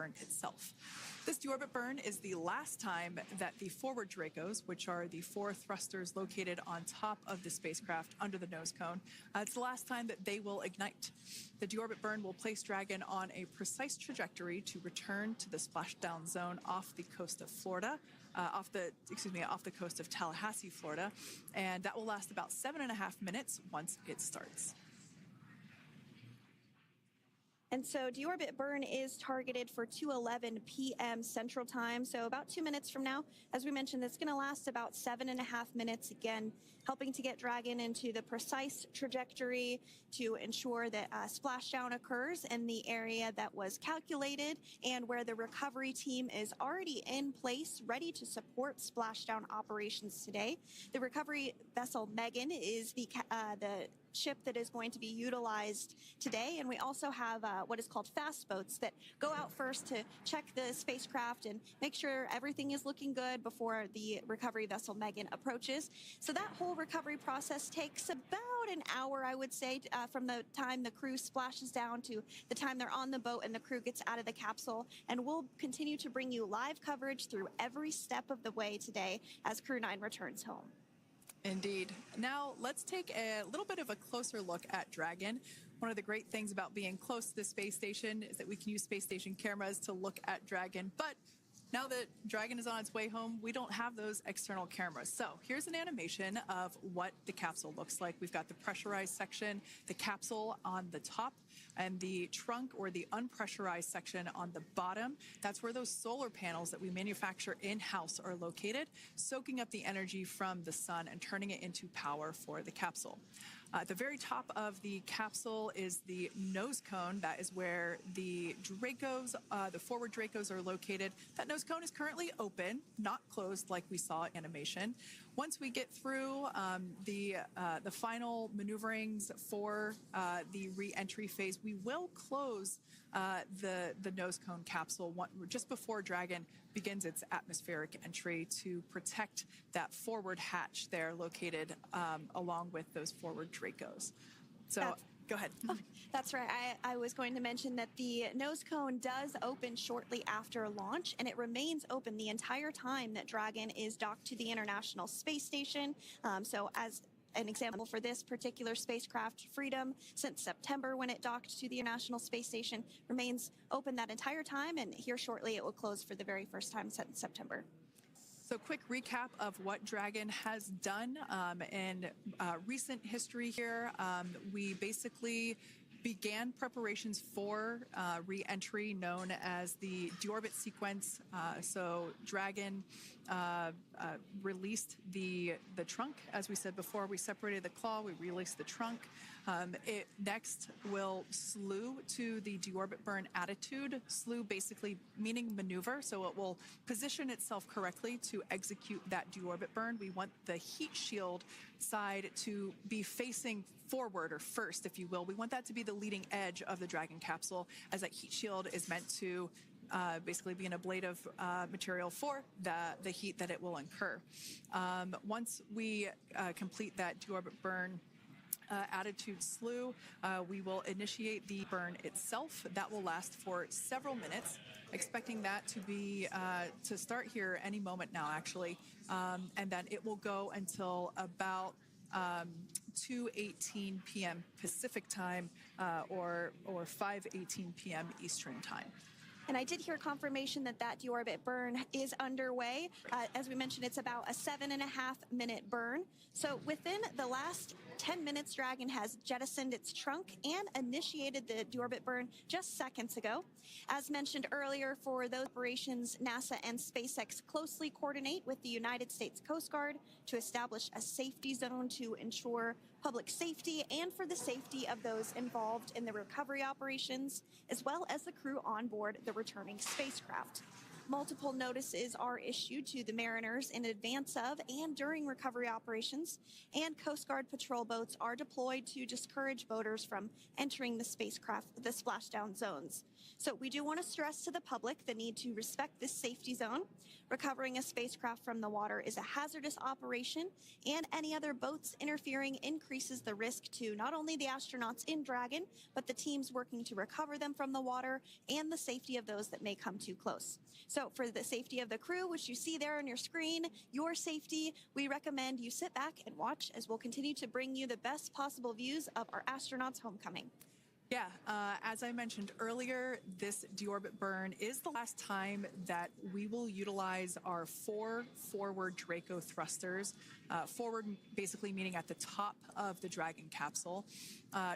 burn itself. This deorbit burn is the last time that the forward Dracos, which are the 4 thrusters located on top of the spacecraft under the nose cone, it's the last time that they will ignite. The deorbit burn will place Dragon on a precise trajectory to return to the splashdown zone off the coast of Florida, off the coast of Tallahassee, Florida, and that will last about 7.5 minutes once it starts. And so deorbit burn is targeted for 2:11 p.m. Central Time, so about 2 minutes from now. As we mentioned, it's going to last about 7.5 minutes, again, helping to get Dragon into the precise trajectory to ensure that splashdown occurs in the area that was calculated and where the recovery team is already in place, ready to support splashdown operations today. The recovery vessel Megan is the ship that is going to be utilized today, and we also have what is called fast boats that go out first to check the spacecraft and make sure everything is looking good before the recovery vessel Megan approaches. So that whole recovery process takes about an hour, I would say, from the time the crew splashes down to the time they're on the boat and the crew gets out of the capsule. And we'll continue to bring you live coverage through every step of the way today as Crew-9 returns home. Indeed. Now, let's take a little bit of a closer look at Dragon. One of the great things about being close to the space station is that we can use space station cameras to look at Dragon. But now that Dragon is on its way home, we don't have those external cameras. So here's an animation of what the capsule looks like. We've got the pressurized section, the capsule on the top, and the trunk or the unpressurized section on the bottom. That's where those solar panels that we manufacture in-house are located, soaking up the energy from the sun and turning it into power for the capsule. At the very top of the capsule is the nose cone. That is where the Dracos, the forward Dracos, are located. That nose cone is currently open, not closed like we saw in animation. Once we get through the final maneuverings for the re-entry phase, we will close the nose cone capsule just before Dragon begins its atmospheric entry to protect that forward hatch there located along with those forward Dracos. So go ahead. Oh, that's right. I was going to mention that the nose cone does open shortly after launch, and it remains open the entire time that Dragon is docked to the International Space Station. So as an example for this particular spacecraft, Freedom, since September when it docked to the International Space Station, remains open that entire time, and here shortly it will close for the very first time since September. So quick recap of what Dragon has done in recent history here. We basically began preparations for re-entry known as the deorbit sequence. So Dragon released the trunk. As we said before, we separated the claw, we released the trunk. It next will slew to the deorbit burn attitude. Slew basically meaning maneuver, so it will position itself correctly to execute that deorbit burn. We want the heat shield side to be facing forward, or first, if you will. We want that to be the leading edge of the Dragon capsule, as that heat shield is meant to basically be an ablative material for the heat that it will incur. Once we complete that deorbit burn attitude slew, we will initiate the burn itself. That will last for several minutes, expecting that to be to start here any moment now, actually, and then it will go until about 2:18 p.m. Pacific time or 5:18 p.m. Eastern time. And I did hear confirmation that deorbit burn is underway. As we mentioned, it's about a 7.5-minute burn. So within the last 10 minutes, Dragon has jettisoned its trunk and initiated the deorbit burn just seconds ago. As mentioned earlier, for those operations, NASA and SpaceX closely coordinate with the United States Coast Guard to establish a safety zone to ensure public safety and for the safety of those involved in the recovery operations, as well as the crew on board the returning spacecraft. Multiple notices are issued to the mariners in advance of and during recovery operations, and Coast Guard patrol boats are deployed to discourage boaters from entering the spacecraft, the splashdown zones. So we do want to stress to the public the need to respect this safety zone. Recovering a spacecraft from the water is a hazardous operation, and any other boats interfering increases the risk to not only the astronauts in Dragon, but the teams working to recover them from the water and the safety of those that may come too close. So for the safety of the crew, which you see there on your screen, your safety, we recommend you sit back and watch as we'll continue to bring you the best possible views of our astronauts' homecoming. Yeah, as I mentioned earlier, this deorbit burn is the last time that we will utilize our 4 forward Draco thrusters. Forward basically meaning at the top of the Dragon capsule.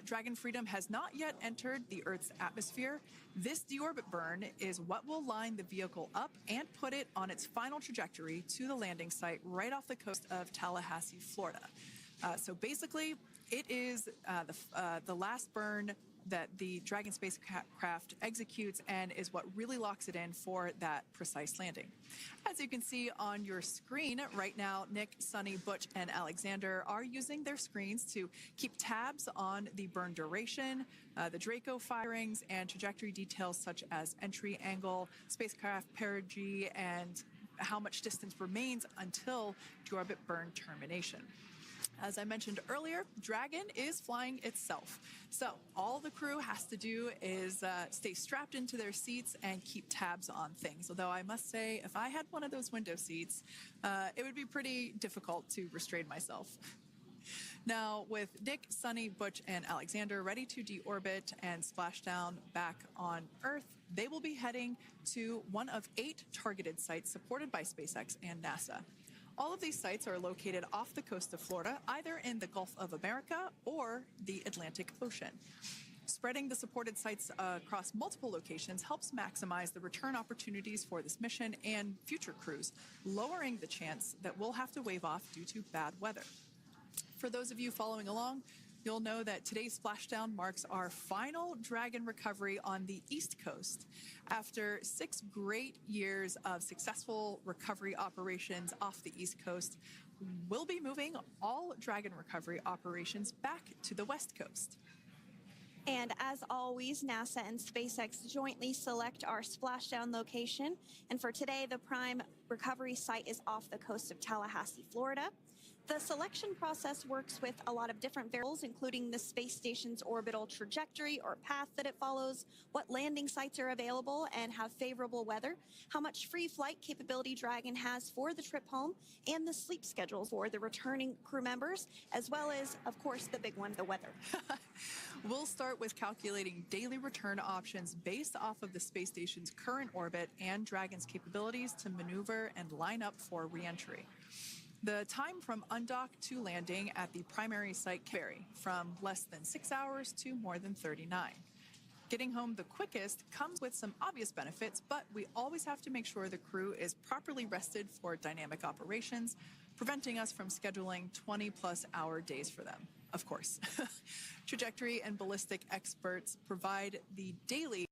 Dragon Freedom has not yet entered the Earth's atmosphere. This deorbit burn is what will line the vehicle up and put it on its final trajectory to the landing site right off the coast of Tallahassee, Florida. So basically, it is the last burn that the Dragon spacecraft executes and is what really locks it in for that precise landing. As you can see on your screen right now, Nick, Suni, Butch, and Alexander are using their screens to keep tabs on the burn duration, the Draco firings, and trajectory details such as entry angle, spacecraft perigee, and how much distance remains until deorbit burn termination. As I mentioned earlier, Dragon is flying itself. So all the crew has to do is stay strapped into their seats and keep tabs on things. Although I must say, if I had one of those window seats, it would be pretty difficult to restrain myself. Now, with Nick, Suni, Butch, and Alexander ready to deorbit and splash down back on Earth, they will be heading to one of 8 targeted sites supported by SpaceX and NASA. All of these sites are located off the coast of Florida, either in the Gulf of America or the Atlantic Ocean. Spreading the supported sites across multiple locations helps maximize the return opportunities for this mission and future crews, lowering the chance that we'll have to wave off due to bad weather. For those of you following along, you'll know that today's splashdown marks our final Dragon recovery on the East Coast. After 6 great years of successful recovery operations off the East Coast, we'll be moving all Dragon recovery operations back to the West Coast. And as always, NASA and SpaceX jointly select our splashdown location. And for today, the prime recovery site is off the coast of Tallahassee, Florida. The selection process works with a lot of different variables, including the space station's orbital trajectory or path that it follows, what landing sites are available and have favorable weather, how much free flight capability Dragon has for the trip home, and the sleep schedules for the returning crew members, as well as, of course, the big one, the weather. We'll start with calculating daily return options based off of the space station's current orbit and Dragon's capabilities to maneuver and line up for re-entry. The time from undock to landing at the primary site can vary from less than 6 hours to more than 39. Getting home the quickest comes with some obvious benefits, but we always have to make sure the crew is properly rested for dynamic operations, preventing us from scheduling 20-plus hour days for them, of course. Trajectory and ballistic experts provide the daily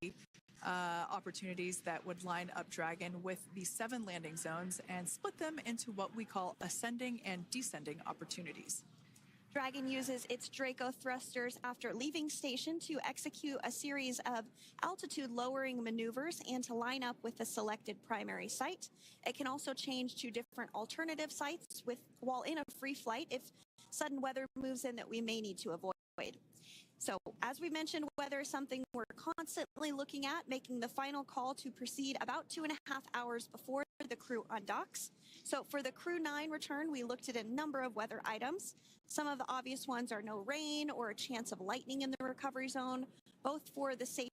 opportunities that would line up Dragon with the 7 landing zones and split them into what we call ascending and descending opportunities. Dragon uses its Draco thrusters after leaving station to execute a series of altitude-lowering maneuvers and to line up with the selected primary site. It can also change to different alternative sites while in a free flight if sudden weather moves in that we may need to avoid. So, as we mentioned, weather is something we're constantly looking at, making the final call to proceed about 2.5 hours before the crew undocks. So, for the Crew-9 return, we looked at a number of weather items. Some of the obvious ones are no rain or a chance of lightning in the recovery zone, both for the safety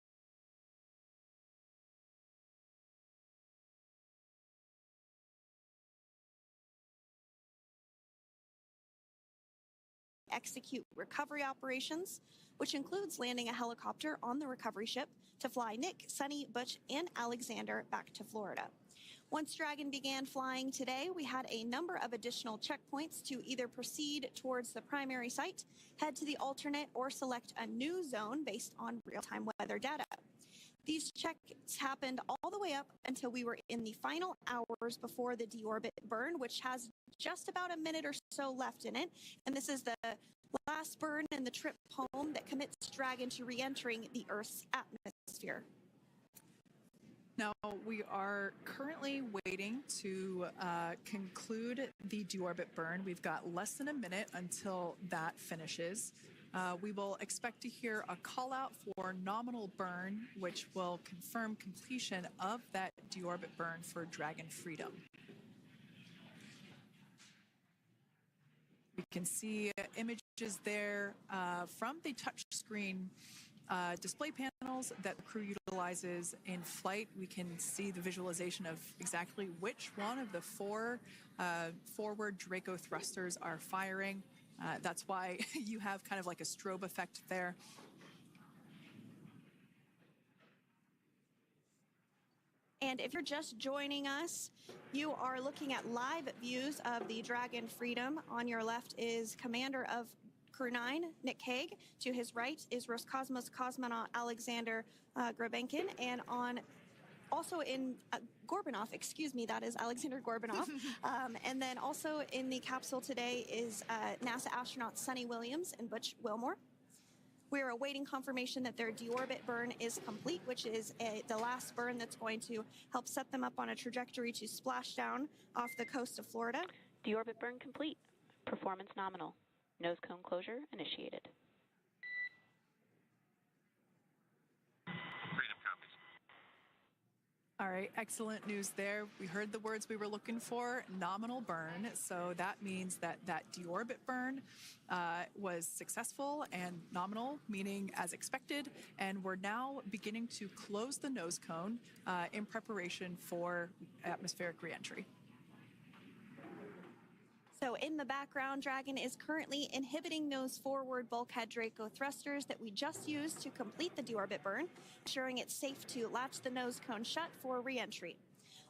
execute recovery operations, which includes landing a helicopter on the recovery ship to fly Nick, Suni, Butch, and Alexander back to Florida. Once Dragon began flying today, we had a number of additional checkpoints to either proceed towards the primary site, head to the alternate, or select a new zone based on real-time weather data. These checks happened all the way up until we were in the final hours before the deorbit burn, which has just about a minute or so left in it. And this is the last burn in the trip home that commits Dragon to re-entering the Earth's atmosphere. Now, we are currently waiting to conclude the deorbit burn. We've got less than a minute until that finishes. We will expect to hear a call out for nominal burn, which will confirm completion of that deorbit burn for Dragon Freedom. We can see images there from the touchscreen display panels that the crew utilizes in flight. We can see the visualization of exactly which one of the four forward Draco thrusters are firing. That's why you have kind of like a strobe effect there. And if you're just joining us, you are looking at live views of the Dragon Freedom. On your left is Commander of Crew-9, Nick Hague. To his right is Roscosmos cosmonaut Alexander Grabenkin. And also in Gorbanov, excuse me, that is Alexander Gorbanov. And then also in the capsule today is NASA astronauts Suni Williams and Butch Wilmore. We are awaiting confirmation that their deorbit burn is complete, which is the last burn that's going to help set them up on a trajectory to splashdown off the coast of Florida. Deorbit burn complete. Performance nominal. Nose cone closure initiated. All right, excellent news there. We heard the words we were looking for, nominal burn. So that means that that deorbit burn was successful and nominal, meaning as expected. And we're now beginning to close the nose cone in preparation for atmospheric reentry. So in the background, Dragon is currently inhibiting those forward bulkhead Draco thrusters that we just used to complete the deorbit burn, ensuring it's safe to latch the nose cone shut for reentry.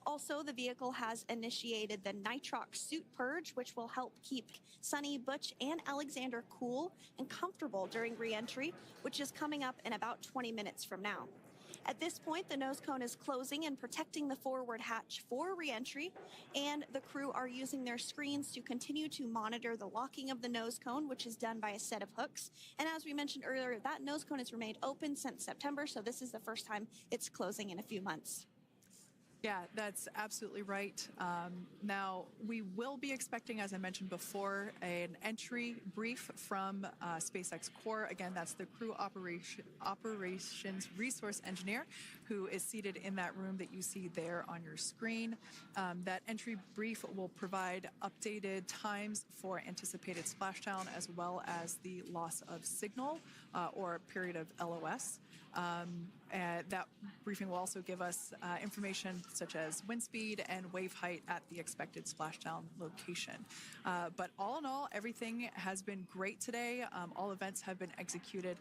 Also, the vehicle has initiated the nitrox suit purge, which will help keep Suni, Butch, and Alexander cool and comfortable during reentry, which is coming up in about 20 minutes from now. At this point, the nose cone is closing and protecting the forward hatch for reentry, and the crew are using their screens to continue to monitor the locking of the nose cone, which is done by a set of hooks. And as we mentioned earlier, that nose cone has remained open since September, so this is the first time it's closing in a few months. Yeah, that's absolutely right. Now, we will be expecting, as I mentioned before, an entry brief from SpaceX Core. Again, that's the crew operations resource engineer who is seated in that room that you see there on your screen. That entry brief will provide updated times for anticipated splashdown as well as the loss of signal or period of LOS. That briefing will also give us information such as wind speed and wave height at the expected splashdown location. But all in all, everything has been great today. All events have been executed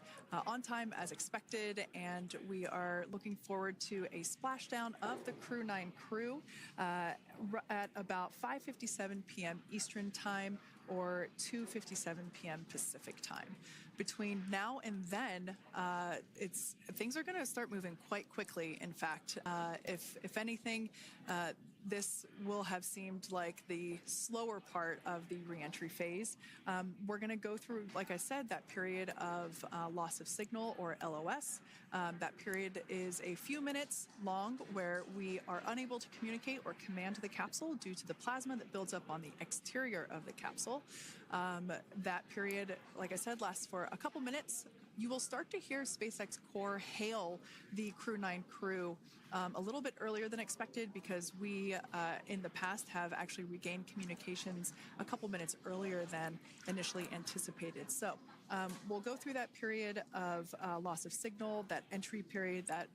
on time as expected, and we are looking forward to a splashdown of the Crew-9 crew at about 5:57 p.m. Eastern Time or 2:57 p.m. Pacific Time. Between now and then, things are going to start moving quite quickly. In fact, if anything, this will have seemed like the slower part of the reentry phase. We're going to go through, like I said, that period of loss of signal or LOS. That period is a few minutes long where we are unable to communicate or command the capsule due to the plasma that builds up on the exterior of the capsule. That period, like I said, lasts for a couple minutes. You will start to hear SpaceX Core hail the Crew-9 crew a little bit earlier than expected because we, in the past, have actually regained communications a couple minutes earlier than initially anticipated. So we'll go through that period of loss of signal, that entry period, that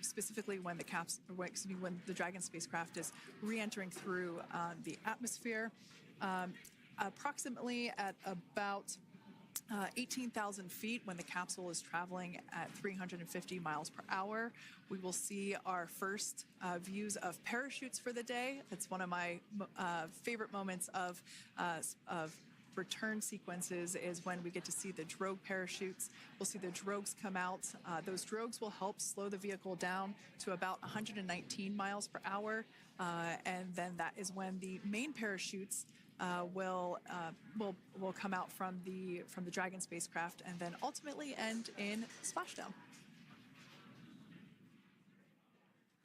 specifically when the Dragon spacecraft is re-entering through the atmosphere, approximately at about 18,000 feet when the capsule is traveling at 350 miles per hour. We will see our first views of parachutes for the day. It's one of my favorite moments of return sequences is when we get to see the drogue parachutes. We'll see the drogues come out. Those drogues will help slow the vehicle down to about 119 miles per hour. And then that is when the main parachutes will come out from the Dragon spacecraft and then ultimately end in splashdown.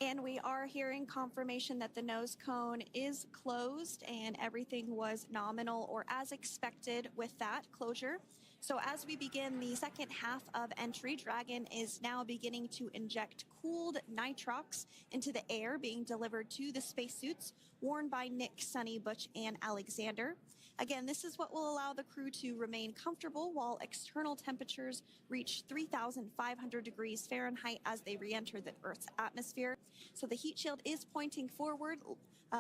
And we are hearing confirmation that the nose cone is closed and everything was nominal or as expected with that closure. So as we begin the second half of entry, Dragon is now beginning to inject cooled nitrox into the air being delivered to the spacesuits worn by Nick, Suni, Butch, and Alexander. Again, this is what will allow the crew to remain comfortable while external temperatures reach 3,500 degrees Fahrenheit as they re-enter the Earth's atmosphere. So the heat shield is pointing forward,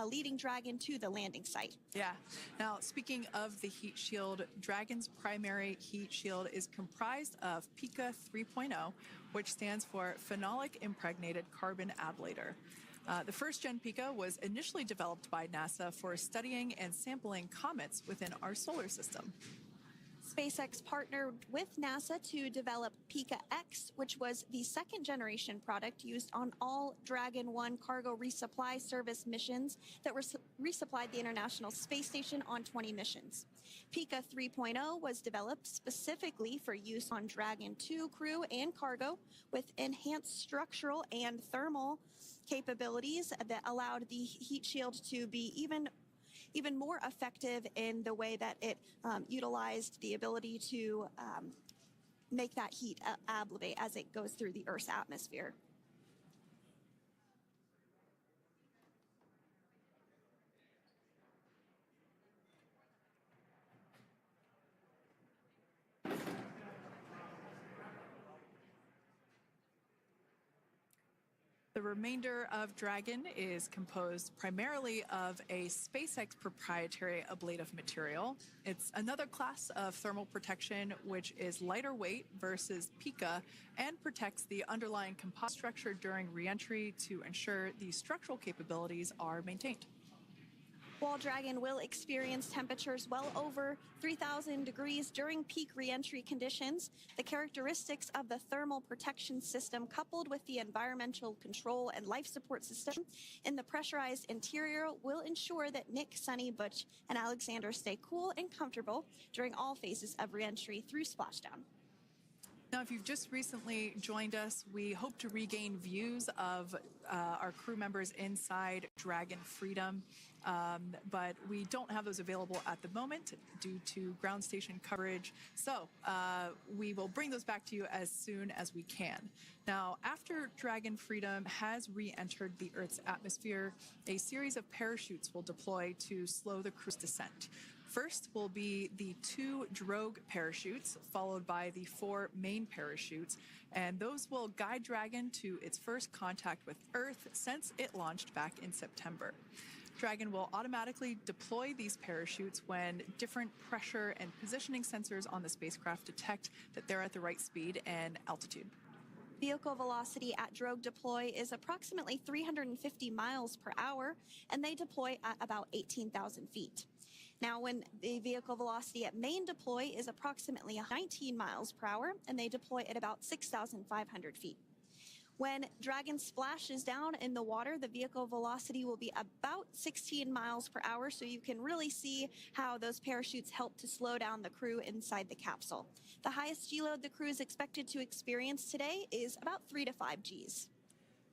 leading Dragon to the landing site. Yeah. Now, speaking of the heat shield, Dragon's primary heat shield is comprised of PICA 3.0, which stands for Phenolic Impregnated Carbon Ablator. The first-gen PICA was initially developed by NASA for studying and sampling comets within our solar system. SpaceX partnered with NASA to develop PICA-X, which was the second-generation product used on all Dragon 1 cargo resupply service missions that resupplied the International Space Station on 20 missions. PICA 3.0 was developed specifically for use on Dragon 2 crew and cargo with enhanced structural and thermal capabilities that allowed the heat shield to be even more effective in the way that it utilized the ability to make that heat ablate as it goes through the Earth's atmosphere. The remainder of Dragon is composed primarily of a SpaceX proprietary ablative material. It's another class of thermal protection which is lighter weight versus PICA and protects the underlying composite structure during reentry to ensure the structural capabilities are maintained. While Dragon will experience temperatures well over 3,000 degrees during peak reentry conditions, the characteristics of the thermal protection system coupled with the environmental control and life support system in the pressurized interior will ensure that Nick, Suni, Butch, and Alexander stay cool and comfortable during all phases of reentry through splashdown. Now, if you've just recently joined us, we hope to regain views of our crew members inside Dragon Freedom, but we don't have those available at the moment due to ground station coverage. So we will bring those back to you as soon as we can. Now, after Dragon Freedom has re-entered the Earth's atmosphere, a series of parachutes will deploy to slow the crew's descent. First will be the 2 drogue parachutes, followed by the 4 main parachutes, and those will guide Dragon to its first contact with Earth since it launched back in September. Dragon will automatically deploy these parachutes when different pressure and positioning sensors on the spacecraft detect that they're at the right speed and altitude. Vehicle velocity at drogue deploy is approximately 350 miles per hour, and they deploy at about 18,000 feet. Now, when the vehicle velocity at main deploy is approximately 19 miles per hour, and they deploy at about 6,500 feet. When Dragon splashes down in the water, the vehicle velocity will be about 16 miles per hour, so you can really see how those parachutes help to slow down the crew inside the capsule. The highest G load the crew is expected to experience today is about 3 to 5 Gs.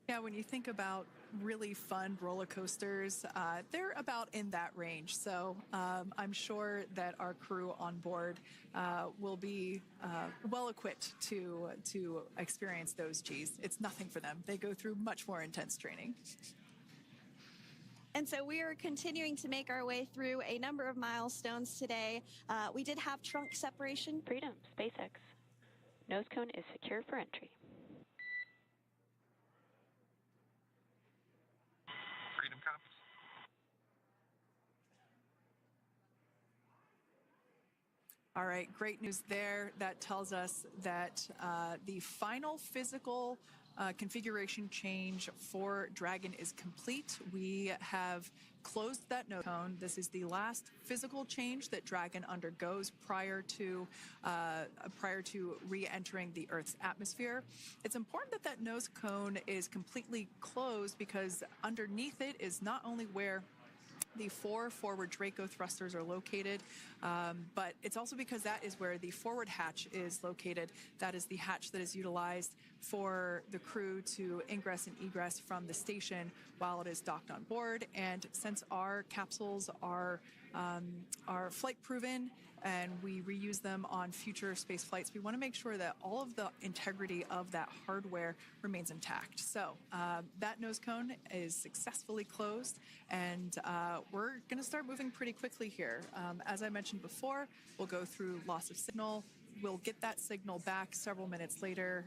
Yeah, when you think about really fun roller coasters, they're about in that range. So I'm sure that our crew on board will be well equipped to experience those Gs. It's nothing for them. They go through much more intense training. And so we are continuing to make our way through a number of milestones today. We did have trunk separation. Freedom, SpaceX. Nose cone is secure for entry. Freedom copies. All right, great news there. That tells us that the final physical configuration change for Dragon is complete. We have closed that nose cone. This is the last physical change that Dragon undergoes prior to re-entering the Earth's atmosphere. It's important that that nose cone is completely closed because underneath it is not only where the 4 forward Draco thrusters are located, but it's also because that is where the forward hatch is located. That is the hatch that is utilized for the crew to ingress and egress from the station while it is docked on board. And since our capsules are flight proven and we reuse them on future space flights, we want to make sure that all of the integrity of that hardware remains intact. So that nose cone is successfully closed, and we're going to start moving pretty quickly here. As I mentioned before, we'll go through loss of signal. We'll get that signal back several minutes later,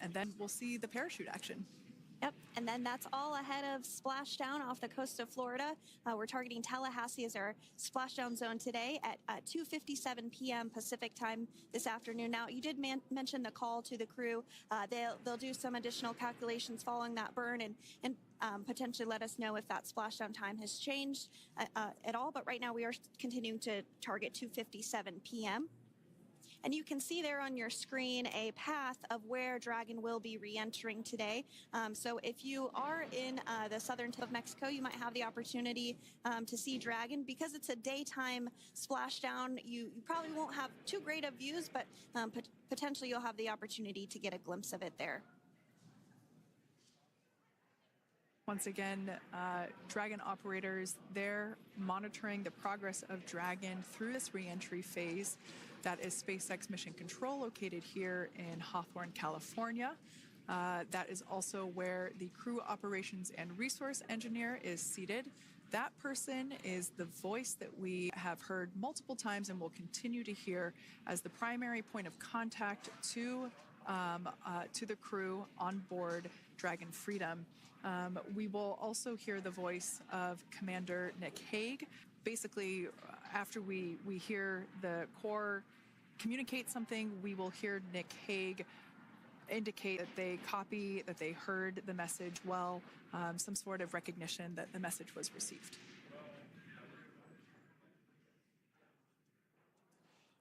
and then we'll see the parachute action. Yep, and then that's all ahead of splashdown off the coast of Florida. We're targeting Tallahassee as our splashdown zone today at 2:57 p.m. Pacific time this afternoon. Now, you did mention the call to the crew. They'll do some additional calculations following that burn and potentially let us know if that splashdown time has changed at all. But right now, we are continuing to target 2:57 p.m. And you can see there on your screen a path of where Dragon will be re-entering today. So if you are in the southern tip of Mexico, you might have the opportunity to see Dragon. Because it's a daytime splashdown, you probably won't have too great of views, but potentially you'll have the opportunity to get a glimpse of it there. Once again, Dragon operators, they're monitoring the progress of Dragon through this re-entry phase. That is SpaceX Mission Control, located here in Hawthorne, California. That is also where the crew operations and resource engineer is seated. That person is the voice that we have heard multiple times and will continue to hear as the primary point of contact to the crew on board Dragon Freedom. We will also hear the voice of Commander Nick Hague. Basically, after we hear the Corps communicate something, we will hear Nick Hague indicate that they copy, that they heard the message well, some sort of recognition that the message was received.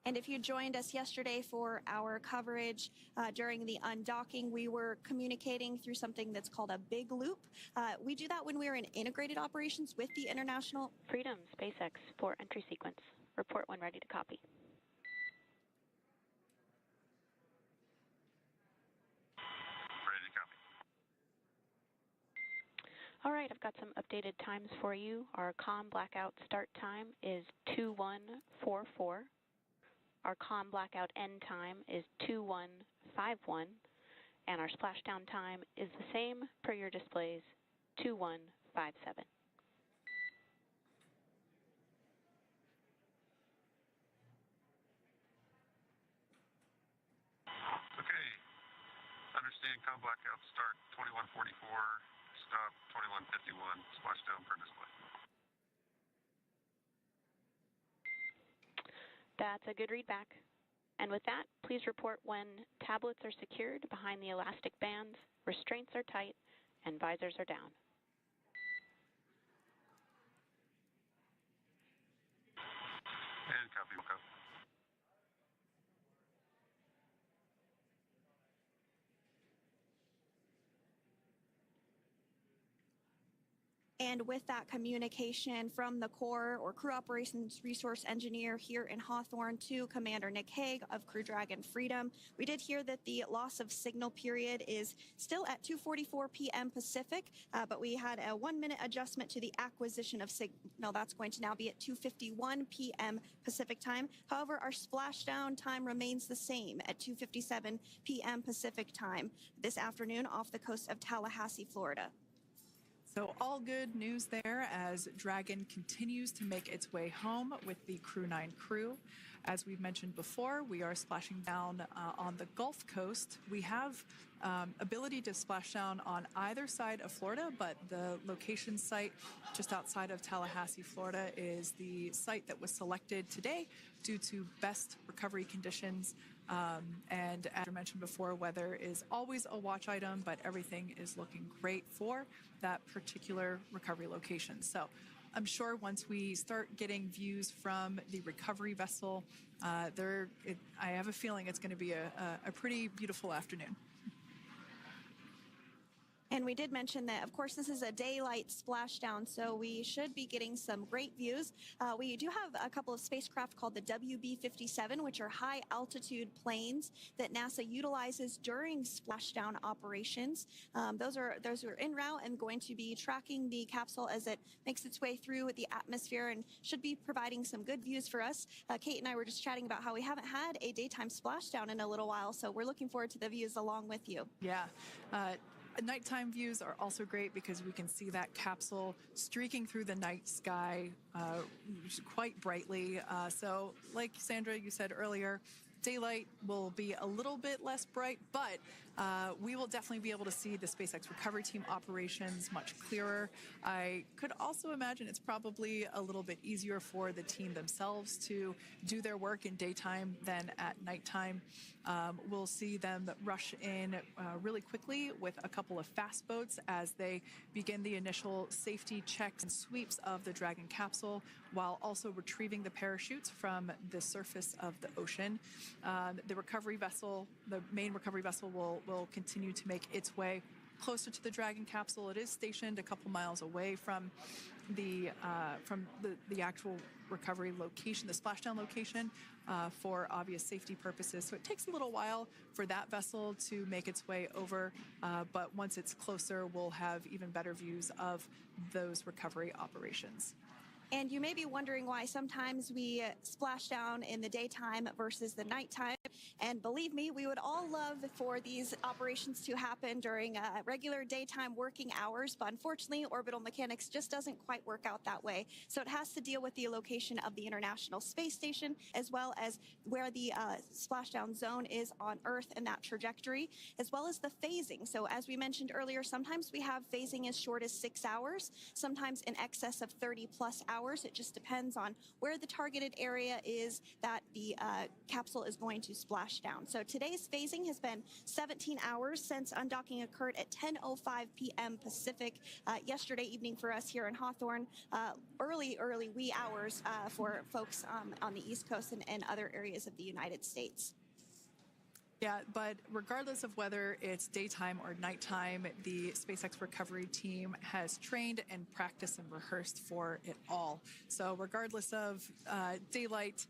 And if you joined us yesterday for our coverage during the undocking, we were communicating through something that's called a big loop. We do that when we're in integrated operations with the International Freedom, SpaceX, for entry sequence. Report when ready to copy. Ready to copy. All right, I've got some updated times for you. Our comm blackout start time is 2144. Our comm blackout end time is 2151, and our splashdown time is the same per your displays, 2157. Okay. Understand comm blackout start 2144, stop 2151, splashdown per display. That's a good readback. And with that, please report when tablets are secured behind the elastic bands, restraints are tight, and visors are down. And copy, Wilco. And with that communication from the Corps or Crew Operations Resource Engineer here in Hawthorne to Commander Nick Hague of Crew Dragon Freedom, we did hear that the loss of signal period is still at 2:44 p.m. Pacific, but we had a 1-minute adjustment to the acquisition of signal. That's going to now be at 2:51 p.m. Pacific time. However, our splashdown time remains the same at 2:57 p.m. Pacific time this afternoon off the coast of Tallahassee, Florida. So all good news there as Dragon continues to make its way home with the Crew-9 crew. As we've mentioned before, we are splashing down on the Gulf Coast. We have ability to splash down on either side of Florida, but the location site just outside of Tallahassee, Florida is the site that was selected today due to best recovery conditions. And as I mentioned before, weather is always a watch item, but everything is looking great for that particular recovery location. So I'm sure once we start getting views from the recovery vessel, I have a feeling it's going to be a pretty beautiful afternoon. And we did mention that, of course, this is a daylight splashdown, so we should be getting some great views. We do have a couple of spacecraft called the WB-57, which are high-altitude planes that NASA utilizes during splashdown operations. Those are en route and going to be tracking the capsule as it makes its way through the atmosphere and should be providing some good views for us. Kate and I were just chatting about how we haven't had a daytime splashdown in a little while, so we're looking forward to the views along with you. Yeah. Nighttime views are also great because we can see that capsule streaking through the night sky quite brightly. So like Sandra, you said earlier, daylight will be a little bit less bright, but we will definitely be able to see the SpaceX recovery team operations much clearer. I could also imagine it's probably a little bit easier for the team themselves to do their work in daytime than at nighttime. We'll see them rush in really quickly with a couple of fast boats as they begin the initial safety checks and sweeps of the Dragon capsule, while also retrieving the parachutes from the surface of the ocean. The recovery vessel, the main recovery vessel, will continue to make its way closer to the Dragon capsule. It is stationed a couple miles away from the actual recovery location, the splashdown location, for obvious safety purposes. So it takes a little while for that vessel to make its way over, but once it's closer, we'll have even better views of those recovery operations. And you may be wondering why sometimes we splash down in the daytime versus the nighttime. And believe me, we would all love for these operations to happen during regular daytime working hours. But unfortunately, orbital mechanics just doesn't quite work out that way. So it has to deal with the location of the International Space Station, as well as where the splashdown zone is on Earth and that trajectory, as well as the phasing. So as we mentioned earlier, sometimes we have phasing as short as 6 hours, sometimes in excess of 30 plus hours. It just depends on where the targeted area is that the capsule is going to splash down. So today's phasing has been 17 hours since undocking occurred at 10:05 p.m. Pacific yesterday evening for us here in Hawthorne. Early wee hours for folks on the East Coast and other areas of the United States. Yeah, but regardless of whether it's daytime or nighttime, the SpaceX recovery team has trained and practiced and rehearsed for it all. So regardless of daylight,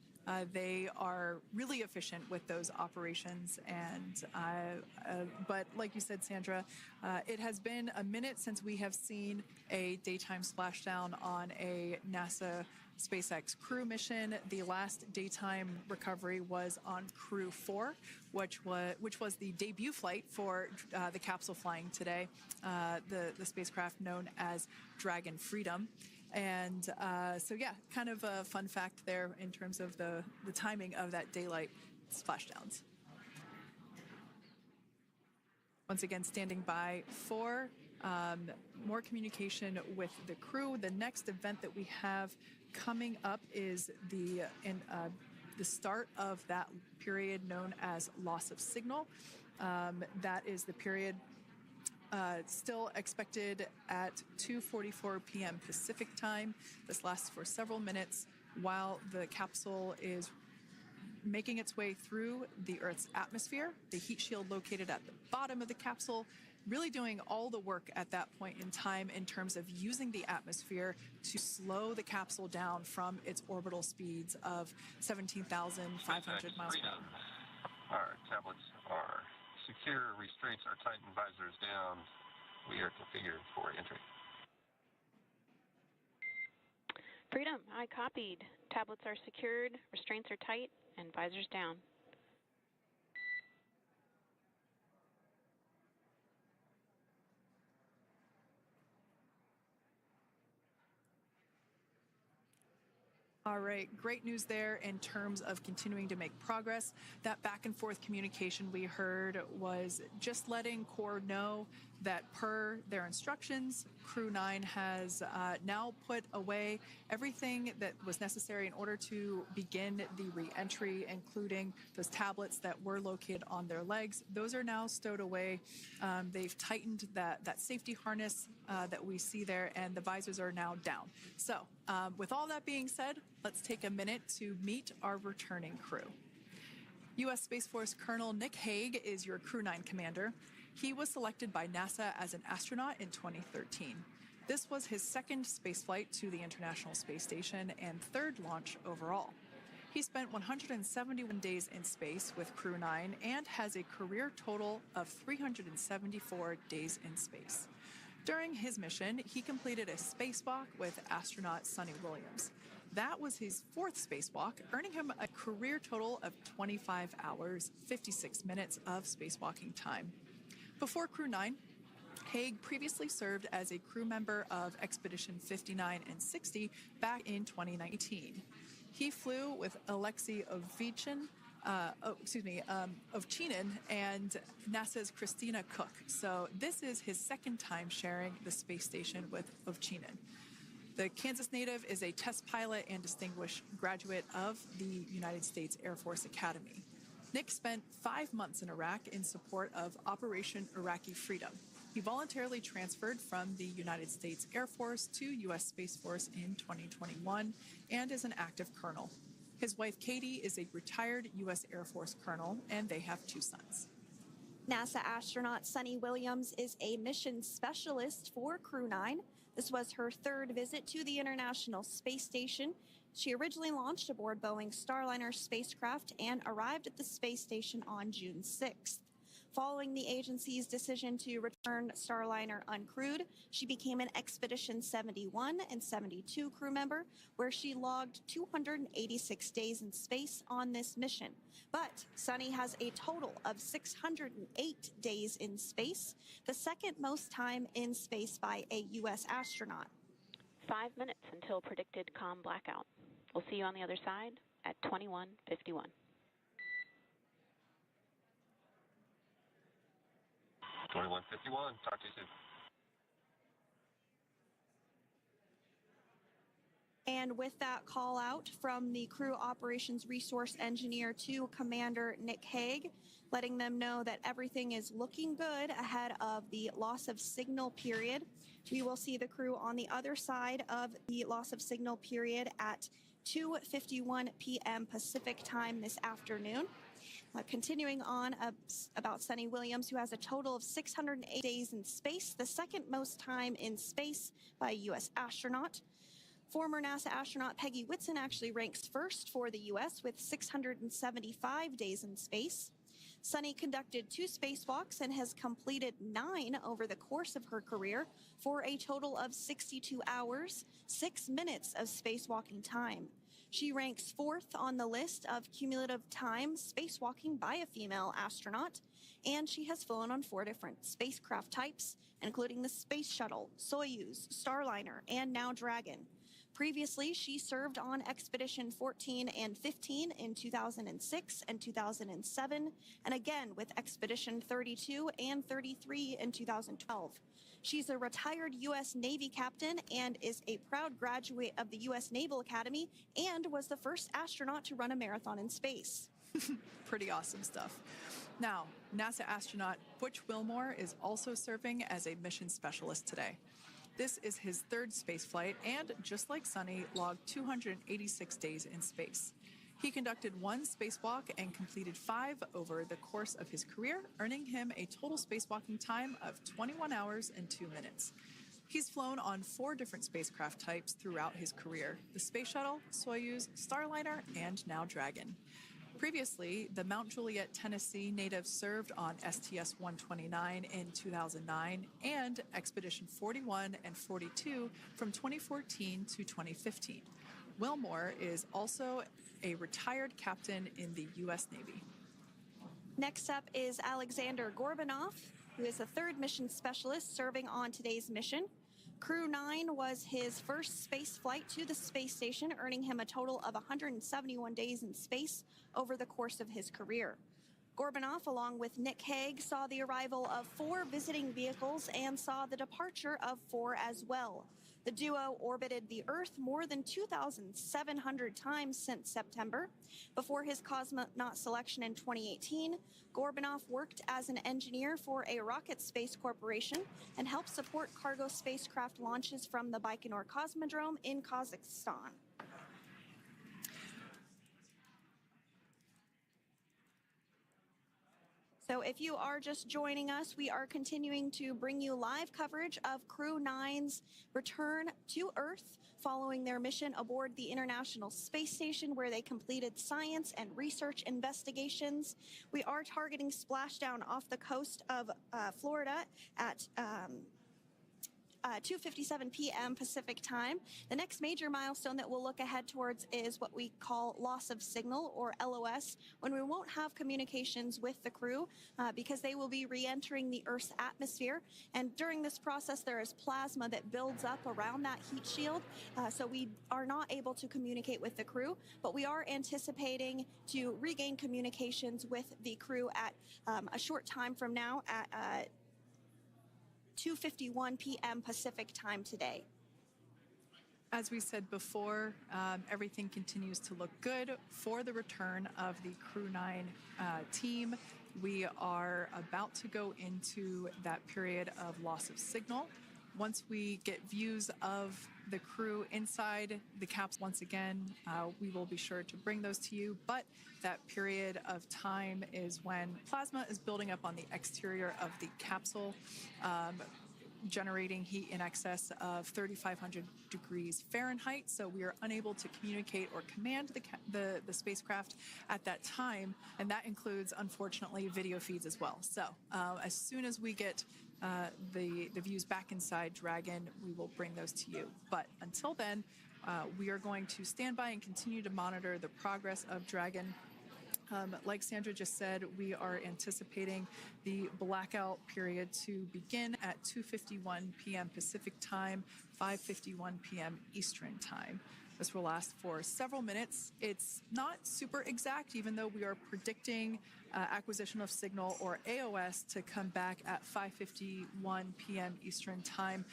they are really efficient with those operations. And but like you said, Sandra, it has been a minute since we have seen a daytime splashdown on a NASA SpaceX Crew mission. The last daytime recovery was on Crew-9, which was the debut flight for the capsule flying today, the spacecraft known as Dragon Freedom. And so, yeah, kind of a fun fact there in terms of the timing of that daylight splashdowns. Once again, standing by for more communication with the crew. The next event that we have coming up is the start of that period known as loss of signal. That is the period still expected at 2:44 p.m. Pacific time. This lasts for several minutes while the capsule is making its way through the Earth's atmosphere. The heat shield located at the bottom of the capsule really doing all the work at that point in time in terms of using the atmosphere to slow the capsule down from its orbital speeds of 17,500 miles per hour. Our tablets are secure, restraints are tightened, visors down. We are configured for entry. Freedom, I copied. Tablets are secured, restraints are tight, and visors down. All right, great news there in terms of continuing to make progress. That back and forth communication we heard was just letting Core know that per their instructions, Crew-9 has now put away everything that was necessary in order to begin the re-entry, including those tablets that were located on their legs. Those are now stowed away. They've tightened that safety harness that we see there, and the visors are now down. So with all that being said, let's take a minute to meet our returning crew. U.S. Space Force Colonel Nick Hague is your Crew-9 commander. He was selected by NASA as an astronaut in 2013. This was his second spaceflight to the International Space Station and third launch overall. He spent 171 days in space with Crew-9 and has a career total of 374 days in space. During his mission, he completed a spacewalk with astronaut Suni Williams. That was his fourth spacewalk, earning him a career total of 25 hours, 56 minutes of spacewalking time. Before Crew-9, Haig previously served as a crew member of Expedition 59 and 60 back in 2019. He flew with Alexei Ovchinin and NASA's Christina Cook. So this is his second time sharing the space station with Ovchinin. The Kansas native is a test pilot and distinguished graduate of the United States Air Force Academy. Nick spent 5 months in Iraq in support of Operation Iraqi Freedom. He voluntarily transferred from the United States Air Force to U.S. Space Force in 2021 and is an active colonel. His wife, Katie, is a retired U.S. Air Force colonel, and they have 2 sons. NASA astronaut Suni Williams is a mission specialist for Crew-9. This was her third visit to the International Space Station. She originally launched aboard Boeing's Starliner spacecraft and arrived at the space station on June 6th. Following the agency's decision to return Starliner uncrewed, she became an Expedition 71 and 72 crew member, where she logged 286 days in space on this mission. But Suni has a total of 608 days in space, the second most time in space by a U.S. astronaut. 5 minutes until predicted comm blackout. We'll see you on the other side at 21:51. Talk to you soon. And with that call out from the crew operations resource engineer to Commander Nick Haig, letting them know that everything is looking good ahead of the loss of signal period. We will see the crew on the other side of the loss of signal period at 2:51 p.m. Pacific time this afternoon. Continuing on about Suni Williams, who has a total of 608 days in space, the second most time in space by a U.S. astronaut. Former NASA astronaut Peggy Whitson actually ranks first for the U.S. with 675 days in space. Suni conducted 2 spacewalks and has completed 9 over the course of her career for a total of 62 hours, 6 minutes of spacewalking time. She ranks 4th on the list of cumulative time spacewalking by a female astronaut, and she has flown on 4 different spacecraft types, including the Space Shuttle, Soyuz, Starliner, and now Dragon. Previously, she served on Expedition 14 and 15 in 2006 and 2007, and again with Expedition 32 and 33 in 2012. She's a retired U.S. Navy captain and is a proud graduate of the U.S. Naval Academy and was the first astronaut to run a marathon in space. Pretty awesome stuff. Now, NASA astronaut Butch Wilmore is also serving as a mission specialist today. This is his 3rd spaceflight and, just like Suni, logged 286 days in space. He conducted 1 spacewalk and completed 5 over the course of his career, earning him a total spacewalking time of 21 hours and 2 minutes. He's flown on 4 different spacecraft types throughout his career: the Space Shuttle, Soyuz, Starliner, and now Dragon. Previously, the Mount Juliet, Tennessee native served on STS-129 in 2009 and Expedition 41 and 42 from 2014 to 2015. Wilmore is also a retired captain in the U.S. Navy. Next up is Alexander Gorbunov, who is the 3rd mission specialist serving on today's mission. Crew-9 was his first space flight to the space station, earning him a total of 171 days in space over the course of his career. Gorbunov, along with Nick Haig, saw the arrival of 4 visiting vehicles and saw the departure of 4 as well. The duo orbited the Earth more than 2,700 times since September. Before his cosmonaut selection in 2018, Gorbunov worked as an engineer for a rocket space corporation and helped support cargo spacecraft launches from the Baikonur Cosmodrome in Kazakhstan. So if you are just joining us, we are continuing to bring you live coverage of Crew-9's return to Earth following their mission aboard the International Space Station, where they completed science and research investigations. We are targeting splashdown off the coast of Florida at 2:57 p.m. Pacific time. The next major milestone that we'll look ahead towards is what we call loss of signal, or LOS, when we won't have communications with the crew because they will be re-entering the Earth's atmosphere. And during this process, there is plasma that builds up around that heat shield, so we are not able to communicate with the crew, but we are anticipating to regain communications with the crew at a short time from now at 2:51 p.m. Pacific time today. As we said before, everything continues to look good for the return of the Crew-9 team. We are about to go into that period of loss of signal. Once we get views of the crew inside the capsule once again, we will be sure to bring those to you. But that period of time is when plasma is building up on the exterior of the capsule, generating heat in excess of 3,500 degrees Fahrenheit. So we are unable to communicate or command the spacecraft at that time. And that includes, unfortunately, video feeds as well. So as soon as we get the views back inside Dragon, we will bring those to you. But until then, we are going to stand by and continue to monitor the progress of Dragon. Like Sandra just said, we are anticipating the blackout period to begin at 2:51 p.m. Pacific time, 5:51 p.m. Eastern time. This will last for several minutes. It's not super exact, even though we are predicting acquisition of signal, or AOS, to come back at 5:51 p.m. Eastern time.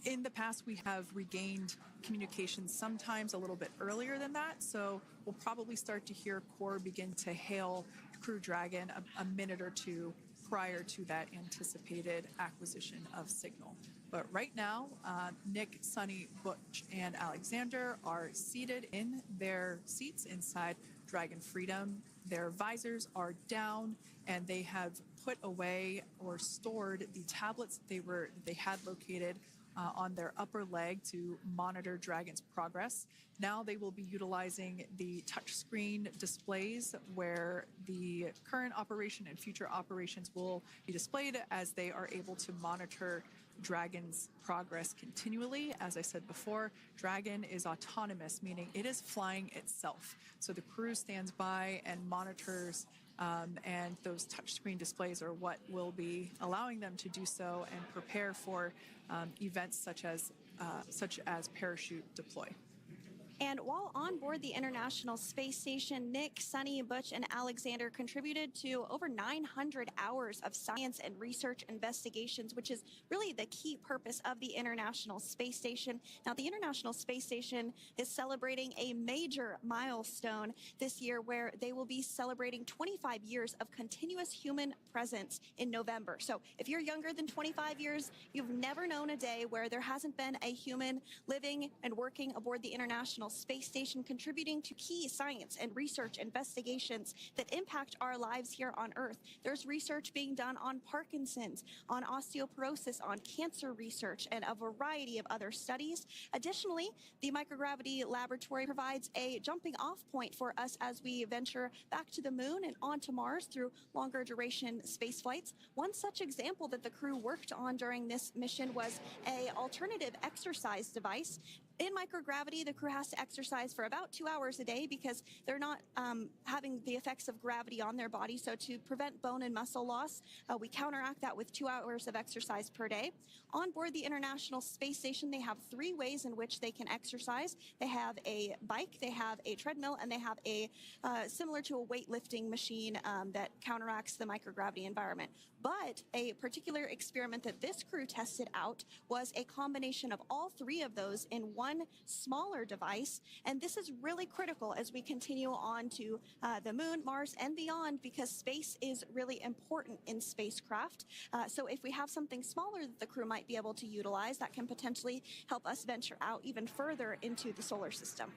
In the past, we have regained communications sometimes a little bit earlier than that, so we'll probably start to hear Core begin to hail Crew Dragon a minute or two prior to that anticipated acquisition of signal. But right now, Nick, Suni, Butch, and Alexander are seated in their seats inside Dragon Freedom. Their visors are down, and they have put away or stored the tablets they had located on their upper leg to monitor Dragon's progress. Now they will be utilizing the touchscreen displays, where the current operation and future operations will be displayed as they are able to monitor Dragon's progress continually. As I said before, Dragon is autonomous, meaning it is flying itself. So the crew stands by and monitors, and those touchscreen displays are what will be allowing them to do so and prepare for events such as parachute deploy. And while on board the International Space Station, Nick, Suni, Butch, and Alexander contributed to over 900 hours of science and research investigations, which is really the key purpose of the International Space Station. Now, the International Space Station is celebrating a major milestone this year, where they will be celebrating 25 years of continuous human presence in November. So if you're younger than 25 years, you've never known a day where there hasn't been a human living and working aboard the International Space Station, contributing to key science and research investigations that impact our lives here on Earth. There's research being done on Parkinson's, on osteoporosis, on cancer research, and a variety of other studies. Additionally, the microgravity laboratory provides a jumping off point for us as we venture back to the moon and onto Mars through longer duration space flights. One such example that the crew worked on during this mission was an alternative exercise device. In microgravity, the crew has to exercise for about 2 hours a day because they're not having the effects of gravity on their body. So to prevent bone and muscle loss, we counteract that with 2 hours of exercise per day. On board the International Space Station, they have 3 ways in which they can exercise. They have a bike, they have a treadmill, and they have a similar to a weightlifting machine that counteracts the microgravity environment. But a particular experiment that this crew tested out was a combination of all 3 of those in one smaller device. And this is really critical as we continue on to the moon, Mars, and beyond, because space is really important in spacecraft. So if we have something smaller that the crew might be able to utilize, that can potentially help us venture out even further into the solar system.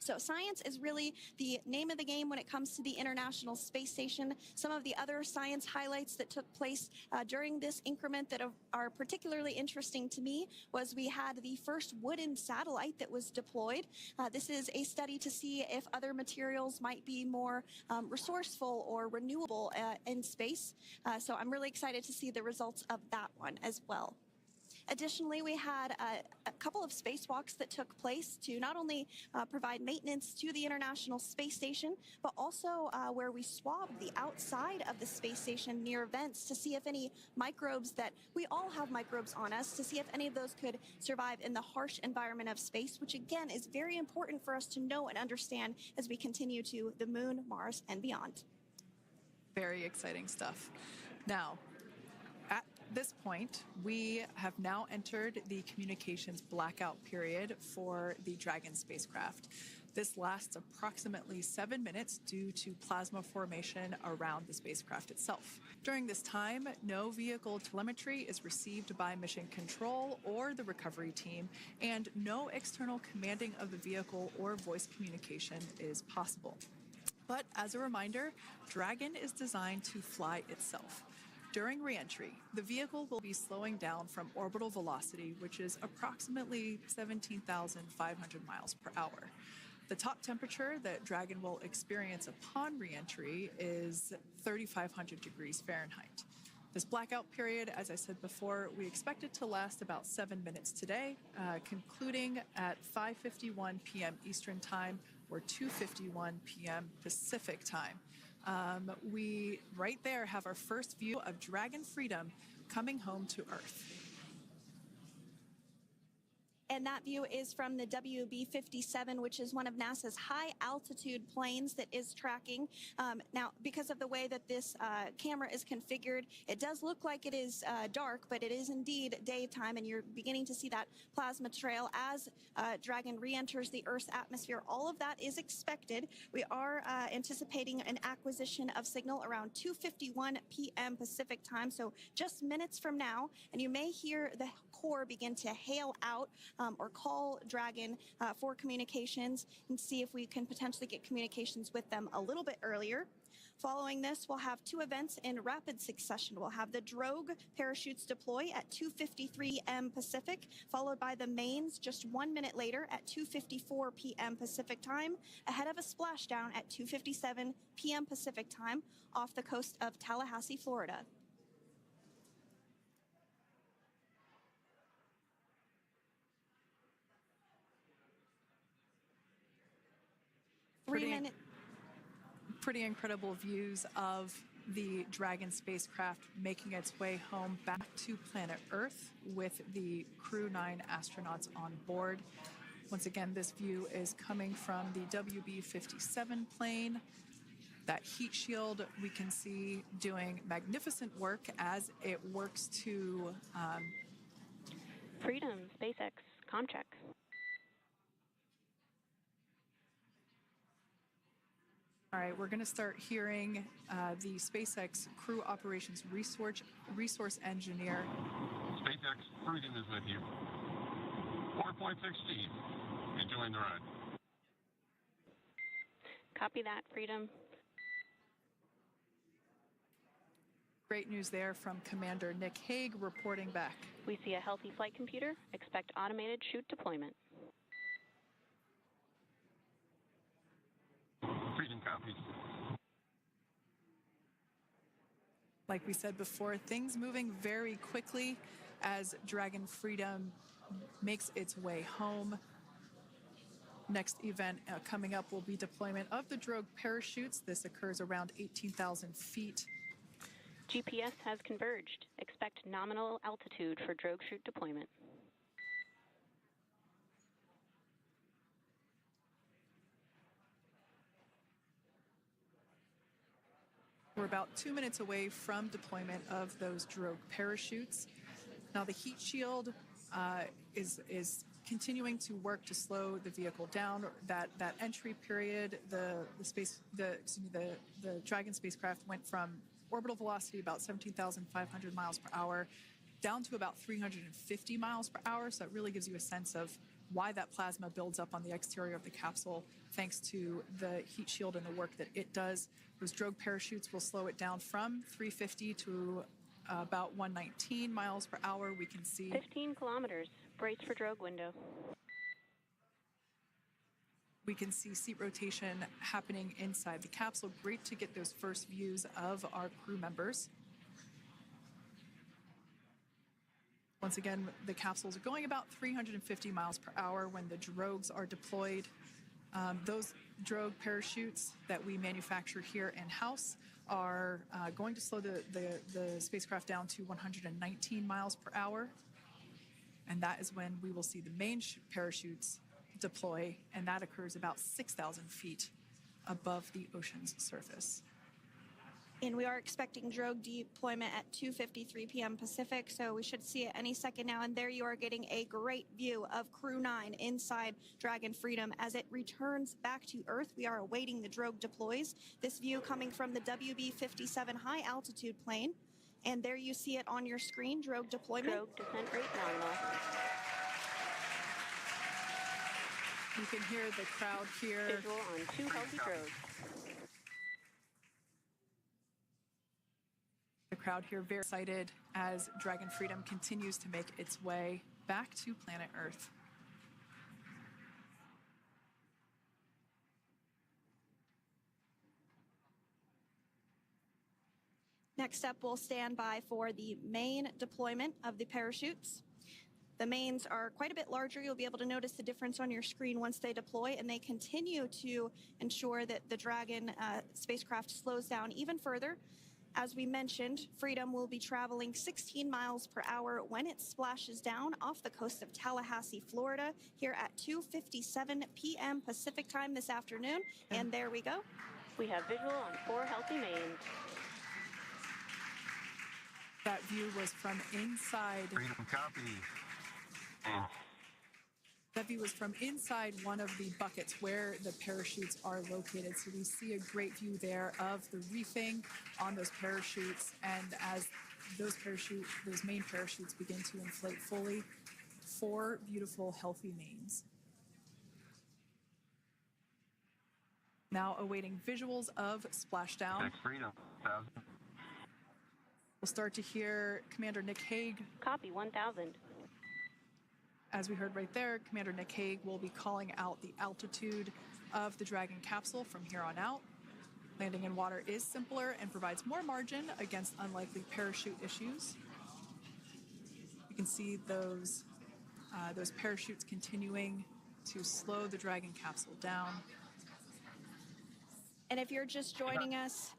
So science is really the name of the game when it comes to the International Space Station. Some of the other science highlights that took place during this increment that are particularly interesting to me was we had the first wooden satellite that was deployed. This is a study to see if other materials might be more resourceful or renewable in space. So I'm really excited to see the results of that one as well. Additionally, we had a couple of spacewalks that took place to not only provide maintenance to the International Space Station, but also where we swabbed the outside of the space station near vents to see if any microbes that we all have microbes on us, to see if any of those could survive in the harsh environment of space, which again is very important for us to know and understand as we continue to the moon, Mars, and beyond. Very exciting stuff. Now, at this point, we have now entered the communications blackout period for the Dragon spacecraft. This lasts approximately 7 minutes due to plasma formation around the spacecraft itself. During this time, no vehicle telemetry is received by mission control or the recovery team, and no external commanding of the vehicle or voice communication is possible. But as a reminder, Dragon is designed to fly itself. During re-entry, the vehicle will be slowing down from orbital velocity, which is approximately 17,500 miles per hour. The top temperature that Dragon will experience upon re-entry is 3,500 degrees Fahrenheit. This blackout period, as I said before, we expect it to last about 7 minutes today, concluding at 5:51 p.m. Eastern Time or 2:51 p.m. Pacific Time. We right there have our first view of Dragon Freedom coming home to Earth. And that view is from the WB-57, which is one of NASA's high-altitude planes that is tracking. Now, because of the way that this camera is configured, it does look like it is dark, but it is indeed daytime, and you're beginning to see that plasma trail as Dragon re-enters the Earth's atmosphere. All of that is expected. We are anticipating an acquisition of signal around 2:51 p.m. Pacific Time, so just minutes from now, and you may hear the core begin to hail out or call Dragon for communications and see if we can potentially get communications with them a little bit earlier. Following this, we'll have two events in rapid succession. We'll have the drogue parachutes deploy at 2:53 p.m. Pacific, followed by the mains just 1 minute later at 2:54 p.m. Pacific Time, ahead of a splashdown at 2:57 p.m. Pacific Time off the coast of Tallahassee, Florida. Pretty incredible views of the Dragon spacecraft making its way home back to planet Earth with the Crew-9 astronauts on board. Once again, this view is coming from the WB-57 plane. That heat shield we can see doing magnificent work as it works to Freedom, SpaceX, Comcheck. All right, we're going to start hearing the SpaceX Crew Operations Resource Engineer. SpaceX Freedom is with you. 4.6 speed. Enjoying the ride. Copy that, Freedom. Great news there from Commander Nick Hague reporting back. We see a healthy flight computer. Expect automated chute deployment. Freedom copies. Like we said before, things moving very quickly as Dragon Freedom makes its way home. Next event coming up will be deployment of the drogue parachutes. This occurs around 18,000 feet. GPS has converged. Expect nominal altitude for drogue chute deployment. We're about 2 minutes away from deployment of those drogue parachutes. Now the heat shield is continuing to work to slow the vehicle down. That entry period, the Dragon spacecraft went from orbital velocity about 17,500 miles per hour down to about 350 miles per hour. So that really gives you a sense of why that plasma builds up on the exterior of the capsule thanks to the heat shield and the work that it does. Those drogue parachutes will slow it down from 350 to about 119 miles per hour. We can see 15 kilometers. Brace for drogue window. We can see seat rotation happening inside the capsule. Great to get those first views of our crew members. Once again, the capsules are going about 350 miles per hour when the drogues are deployed. Those drogue parachutes that we manufacture here in-house are going to slow the spacecraft down to 119 miles per hour. And that is when we will see the main parachutes deploy, and that occurs about 6,000 feet above the ocean's surface. And we are expecting drogue deployment at 2:53 p.m. Pacific, so we should see it any second now. And there you are getting a great view of Crew-9 inside Dragon Freedom as it returns back to Earth. We are awaiting the drogue deploys. This view coming from the WB-57 high altitude plane. And there you see it on your screen, drogue deployment. Drogue descent rate nominal. You can hear the crowd here. Visual on 2 healthy drogues. The crowd here very excited as Dragon Freedom continues to make its way back to planet Earth. Next up, we'll stand by for the main deployment of the parachutes. The mains are quite a bit larger. You'll be able to notice the difference on your screen once they deploy, and they continue to ensure that the Dragon spacecraft slows down even further. As we mentioned, Freedom will be traveling 16 miles per hour when it splashes down off the coast of Tallahassee, Florida, here at 2:57 p.m. Pacific time this afternoon. And there we go. We have visual on 4 healthy mains. That view was from inside. Freedom copy. That view was from inside one of the buckets where the parachutes are located. So we see a great view there of the reefing on those parachutes. And as those main parachutes begin to inflate fully, 4 beautiful, healthy mains. Now awaiting visuals of splashdown. Freedom, 1,000. We'll start to hear Commander Nick Hague. Copy, 1,000. As we heard right there, Commander Nick Hague will be calling out the altitude of the Dragon capsule from here on out. Landing in water is simpler and provides more margin against unlikely parachute issues. You can see those parachutes continuing to slow the Dragon capsule down. And if you're just joining us,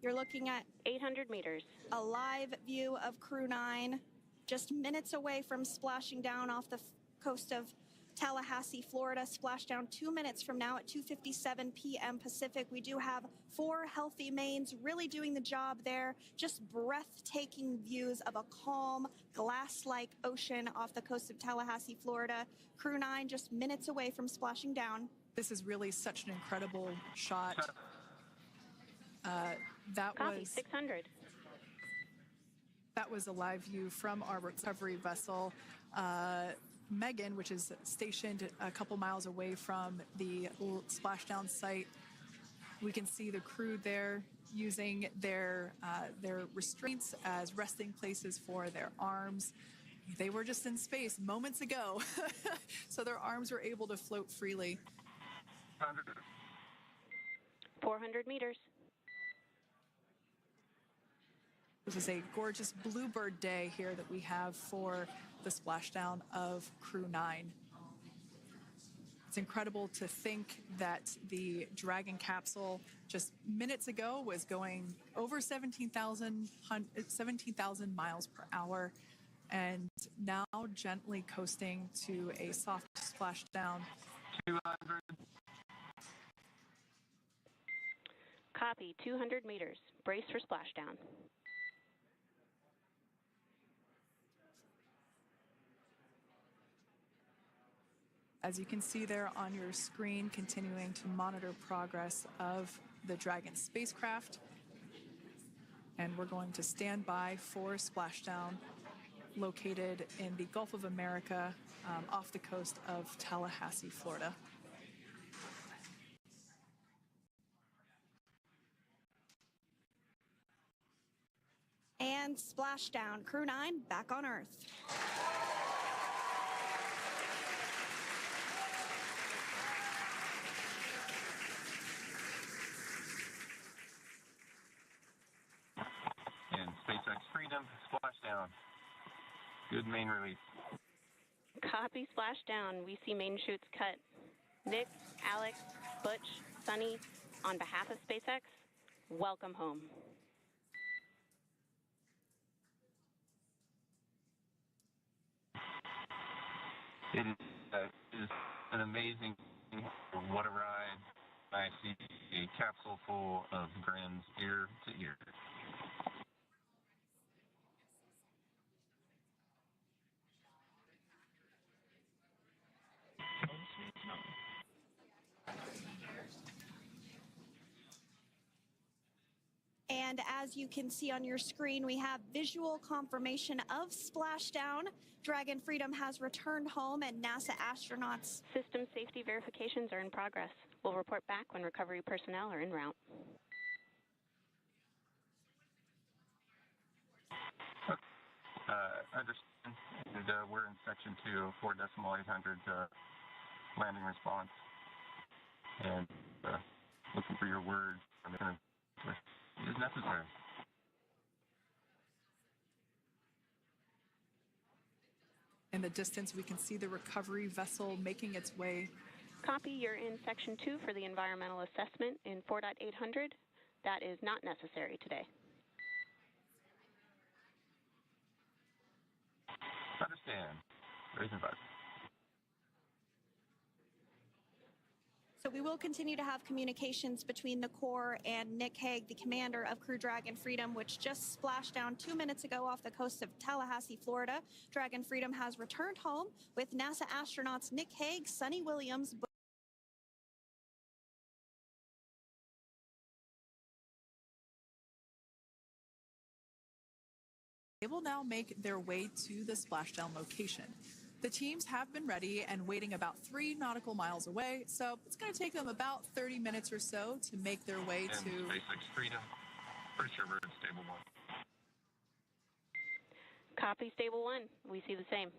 you're looking at 800 meters. a live view of Crew-9, just minutes away from splashing down off the coast of Tallahassee, Florida. Splashdown 2 minutes from now at 2:57 p.m. Pacific. We do have 4 healthy mains really doing the job there. Just breathtaking views of a calm, glass-like ocean off the coast of Tallahassee, Florida. Crew-9 just minutes away from splashing down. This is really such an incredible shot. Copy, 600. That was a live view from our recovery vessel, Megan, which is stationed a couple miles away from the splashdown site. We can see the crew there using their restraints as resting places for their arms. They were just in space moments ago, so their arms were able to float freely. 400 meters. This is a gorgeous bluebird day here that we have for the splashdown of Crew-9. It's incredible to think that the Dragon capsule just minutes ago was going over 17,000 miles per hour, and now gently coasting to a soft splashdown. 200. Copy, 200 meters. Brace for splashdown. As you can see there on your screen, continuing to monitor progress of the Dragon spacecraft. And we're going to stand by for splashdown. located in the Gulf of America off the coast of Tallahassee, Florida. And splashdown, Crew-9 back on Earth. And SpaceX Freedom, splashdown. Good main release. Copy, splashdown. We see main chutes cut. Nick, Alex, Butch, Suni, on behalf of SpaceX, welcome home. It is an amazing, what a ride. I see a capsule full of grins ear to ear. And as you can see on your screen, we have visual confirmation of splashdown. Dragon Freedom has returned home, and NASA astronauts. System safety verifications are in progress. We'll report back when recovery personnel are en route. Understand. And, we're in section 2, 4.800 landing response. And looking for your word. It is necessary. In the distance, we can see the recovery vessel making its way. Copy, you're in section 2 for the environmental assessment in 4.800. That is not necessary today. Understand. Raise advice. So we will continue to have communications between the Corps and Nick Hague, the commander of Crew Dragon Freedom, which just splashed down 2 minutes ago off the coast of Tallahassee, Florida. Dragon Freedom has returned home with NASA astronauts Nick Hague, Suni Williams, They will now make their way to the splashdown location. The teams have been ready and waiting about 3 nautical miles away, so it's going to take them about 30 minutes or so to make their way and to SpaceX Freedom. Pretty sure we're in stable 1. Copy, stable 1. We see the same.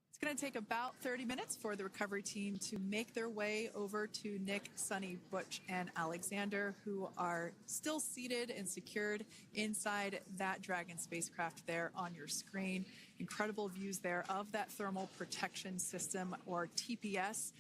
It's going to take about 30 minutes for the recovery team to make their way over to Nick, Suni, Butch, and Alexander, who are still seated and secured inside that Dragon spacecraft there on your screen. Incredible views there of that thermal protection system, or TPS.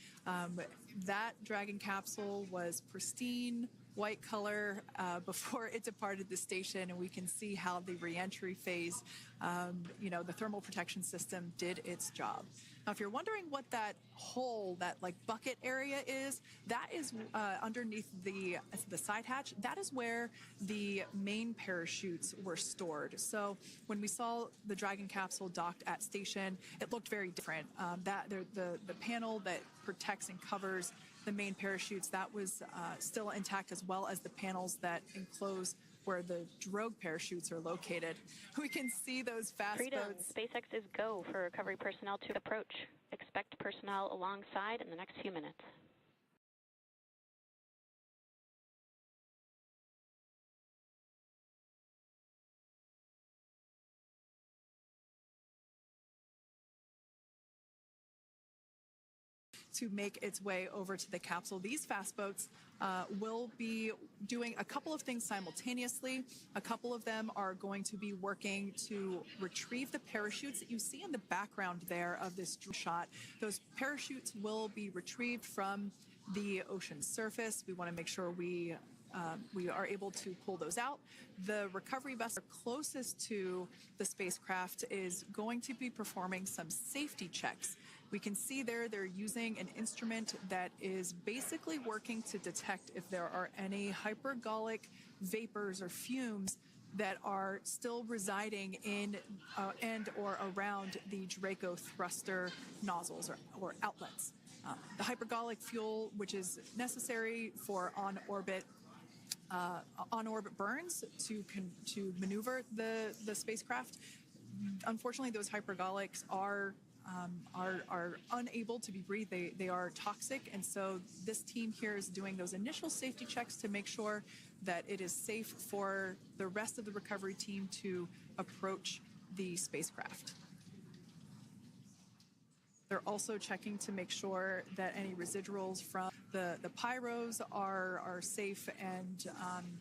That Dragon capsule was pristine, white color before it departed the station, and we can see how the reentry phase, the thermal protection system did its job. Now, if you're wondering what that hole, that like bucket area is, that is underneath the side hatch. That is where the main parachutes were stored. So when we saw the Dragon capsule docked at station, it looked very different. The panel that protects and covers the main parachutes, that was still intact, as well as the panels that enclose where the drogue parachutes are located. We can see those fast Freedom, boats. SpaceX is go for recovery personnel to approach. Expect personnel alongside in the next few minutes. To make its way over to the capsule. These fast boats will be doing a couple of things simultaneously. A couple of them are going to be working to retrieve the parachutes that you see in the background there of this shot. Those parachutes will be retrieved from the ocean surface. We want to make sure we are able to pull those out. The recovery vessel closest to the spacecraft is going to be performing some safety checks. We can see there they're using an instrument that is basically working to detect if there are any hypergolic vapors or fumes that are still residing in and or around the Draco thruster nozzles or outlets. The hypergolic fuel, which is necessary for on-orbit on-orbit burns to maneuver the spacecraft. Unfortunately, those hypergolics are unable to be breathed. They are toxic, and so this team here is doing those initial safety checks to make sure that it is safe for the rest of the recovery team to approach the spacecraft. They're also checking to make sure that any residuals from the pyros are safe and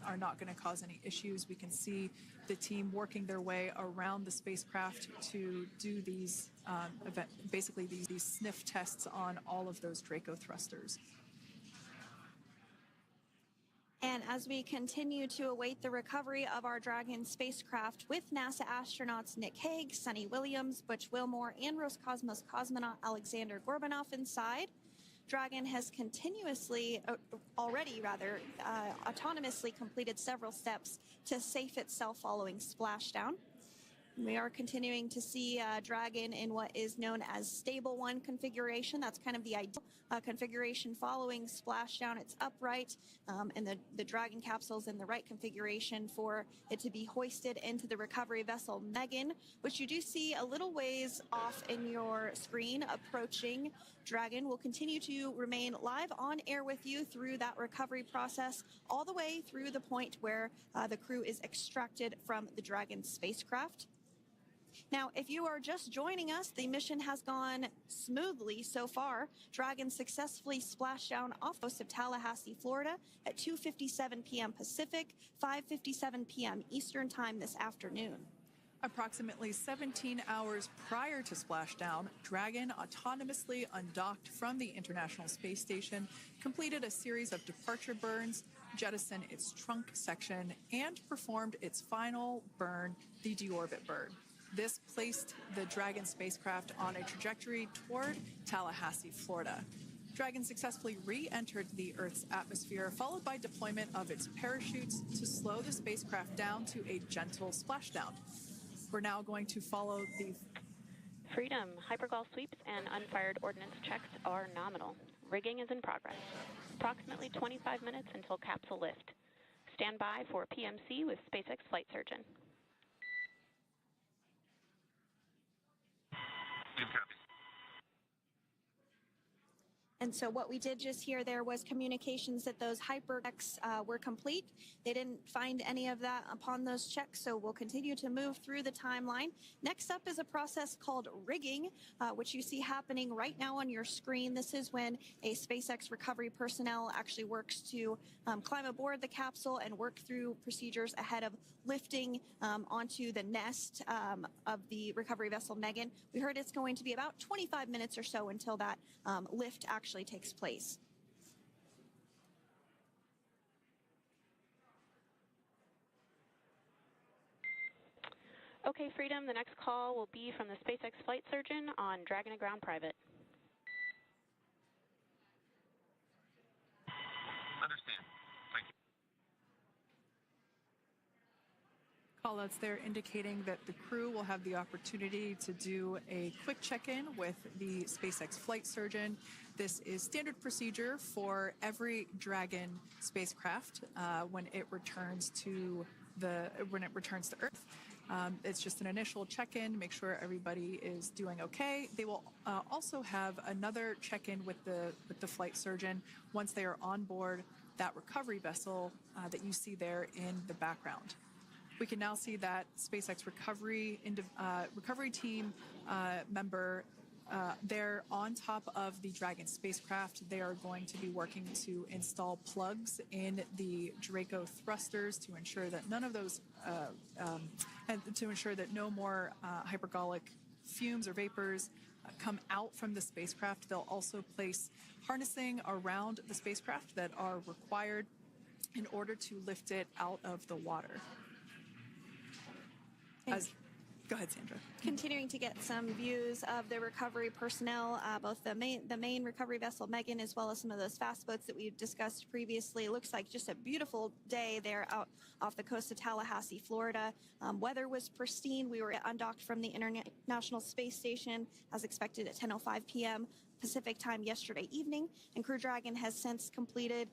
are not going to cause any issues. We can see the team working their way around the spacecraft to do these basically these sniff tests on all of those Draco thrusters. And as we continue to await the recovery of our Dragon spacecraft with NASA astronauts Nick Hague, Suni Williams, Butch Wilmore, and Roscosmos cosmonaut Alexander Gorbanov inside, Dragon has autonomously completed several steps to safe itself following splashdown. We are continuing to see Dragon in what is known as stable 1 configuration. That's kind of the ideal configuration following splashdown. It's upright, and the Dragon capsule's in the right configuration for it to be hoisted into the recovery vessel Megan, which you do see a little ways off in your screen approaching. Dragon will continue to remain live on air with you through that recovery process, all the way through the point where the crew is extracted from the Dragon spacecraft. Now, if you are just joining us, the mission has gone smoothly so far. Dragon successfully splashed down off the coast of Tallahassee, Florida at 2:57 p.m. Pacific, 5:57 p.m. Eastern Time this afternoon. Approximately 17 hours prior to splashdown, Dragon autonomously undocked from the International Space Station, completed a series of departure burns, jettisoned its trunk section, and performed its final burn, the deorbit burn. This placed the Dragon spacecraft on a trajectory toward Tallahassee, Florida. Dragon successfully re-entered the Earth's atmosphere, followed by deployment of its parachutes to slow the spacecraft down to a gentle splashdown. We're now going to follow the Freedom. Hypergol sweeps and unfired ordnance checks are nominal. Rigging is in progress. Approximately 25 minutes until capsule lift. Stand by for PMC with SpaceX Flight Surgeon. And so what we did just hear there was communications that those hyperchecks were complete. They didn't find any of that upon those checks, so we'll continue to move through the timeline. Next up is a process called rigging, which you see happening right now on your screen. This is when a SpaceX recovery personnel actually works to climb aboard the capsule and work through procedures ahead of lifting onto the nest of the recovery vessel Megan. We heard it's going to be about 25 minutes or so until that lift actually takes place. Okay, Freedom, the next call will be from the SpaceX Flight Surgeon on Dragon to Ground Private. Understand. Thank you. callouts there indicating that the crew will have the opportunity to do a quick check-in with the SpaceX Flight Surgeon. This is standard procedure for every Dragon spacecraft when it returns to Earth. It's just an initial check-in, make sure everybody is doing okay. They will also have another check-in with the flight surgeon once they are on board that recovery vessel that you see there in the background. We can now see that SpaceX recovery team member they're on top of the Dragon spacecraft. They are going to be working to install plugs in the Draco thrusters to ensure that none of those, and to ensure that no more hypergolic fumes or vapors come out from the spacecraft. They'll also place harnessing around the spacecraft that are required in order to lift it out of the water. Go ahead, Sandra. Continuing to get some views of the recovery personnel, both the main recovery vessel Megan, as well as some of those fast boats that we've discussed previously. It looks like just a beautiful day there out off the coast of Tallahassee, Florida. Weather was pristine. We were undocked from the International Space Station as expected at 10:05 p.m. Pacific time yesterday evening, and Crew Dragon has since completed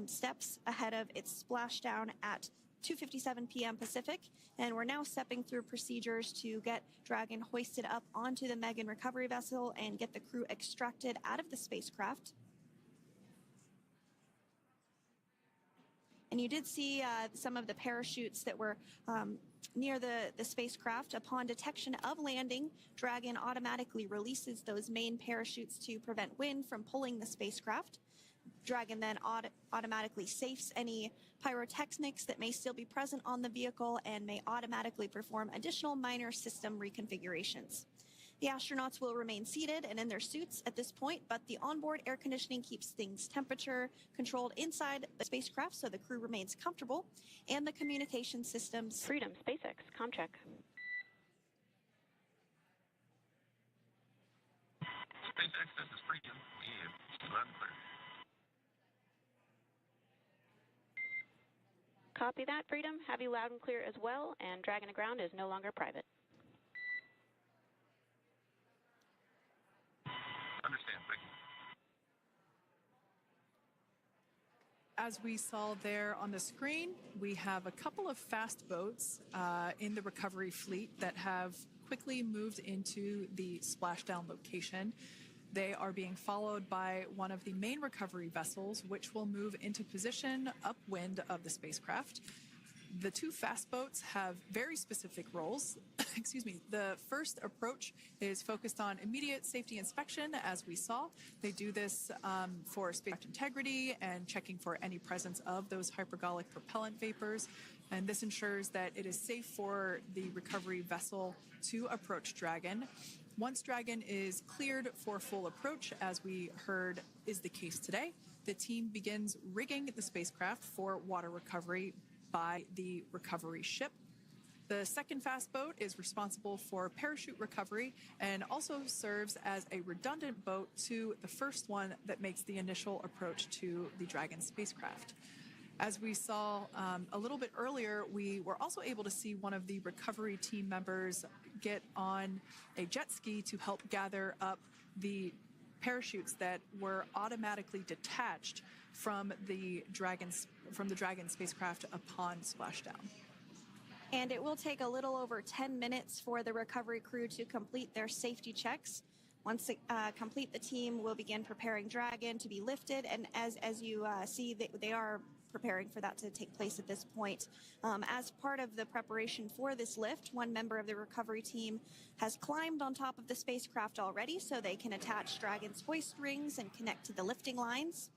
steps ahead of its splashdown at 2:57 p.m. Pacific, and we're now stepping through procedures to get Dragon hoisted up onto the Megan recovery vessel and get the crew extracted out of the spacecraft. And you did see some of the parachutes that were near the spacecraft. Upon detection of landing, Dragon automatically releases those main parachutes to prevent wind from pulling the spacecraft. Dragon then automatically safes any pyrotechnics that may still be present on the vehicle and may automatically perform additional minor system reconfigurations. The astronauts will remain seated and in their suits at this point, but the onboard air conditioning keeps things temperature controlled inside the spacecraft so the crew remains comfortable, and the communication systems. Freedom, SpaceX, ComCheck. SpaceX, this is Freedom. We have loud and clear. Copy that, Freedom. Have you loud and clear as well, and Dragon to ground is no longer private. Understand, thank you. As we saw there on the screen, we have a couple of fast boats in the recovery fleet that have quickly moved into the splashdown location. They are being followed by one of the main recovery vessels, which will move into position upwind of the spacecraft. The two fast boats have very specific roles. Excuse me. The first approach is focused on immediate safety inspection, as we saw. They do this for spacecraft integrity and checking for any presence of those hypergolic propellant vapors. And this ensures that it is safe for the recovery vessel to approach Dragon. Once Dragon is cleared for full approach, as we heard is the case today, the team begins rigging the spacecraft for water recovery by the recovery ship. The second fast boat is responsible for parachute recovery and also serves as a redundant boat to the first one that makes the initial approach to the Dragon spacecraft. As we saw a little bit earlier, we were also able to see one of the recovery team members get on a jet ski to help gather up the parachutes that were automatically detached from the Dragon spacecraft upon splashdown. And it will take a little over 10 minutes for the recovery crew to complete their safety checks. Once complete, the team will begin preparing Dragon to be lifted, and as you see, they are preparing for that to take place at this point. As part of the preparation for this lift, one member of the recovery team has climbed on top of the spacecraft already so they can attach Dragon's hoist rings and connect to the lifting lines.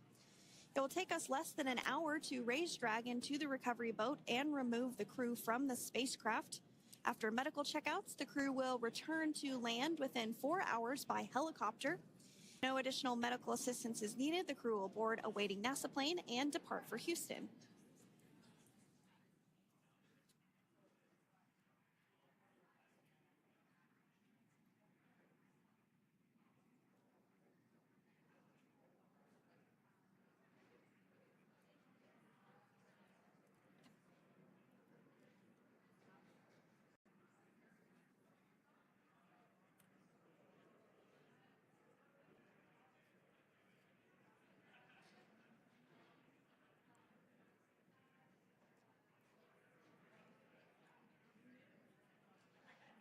It will take us less than an hour to raise Dragon to the recovery boat and remove the crew from the spacecraft. After medical checkouts, the crew will return to land within 4 hours by helicopter. No additional medical assistance is needed. The crew will board a waiting NASA plane and depart for Houston.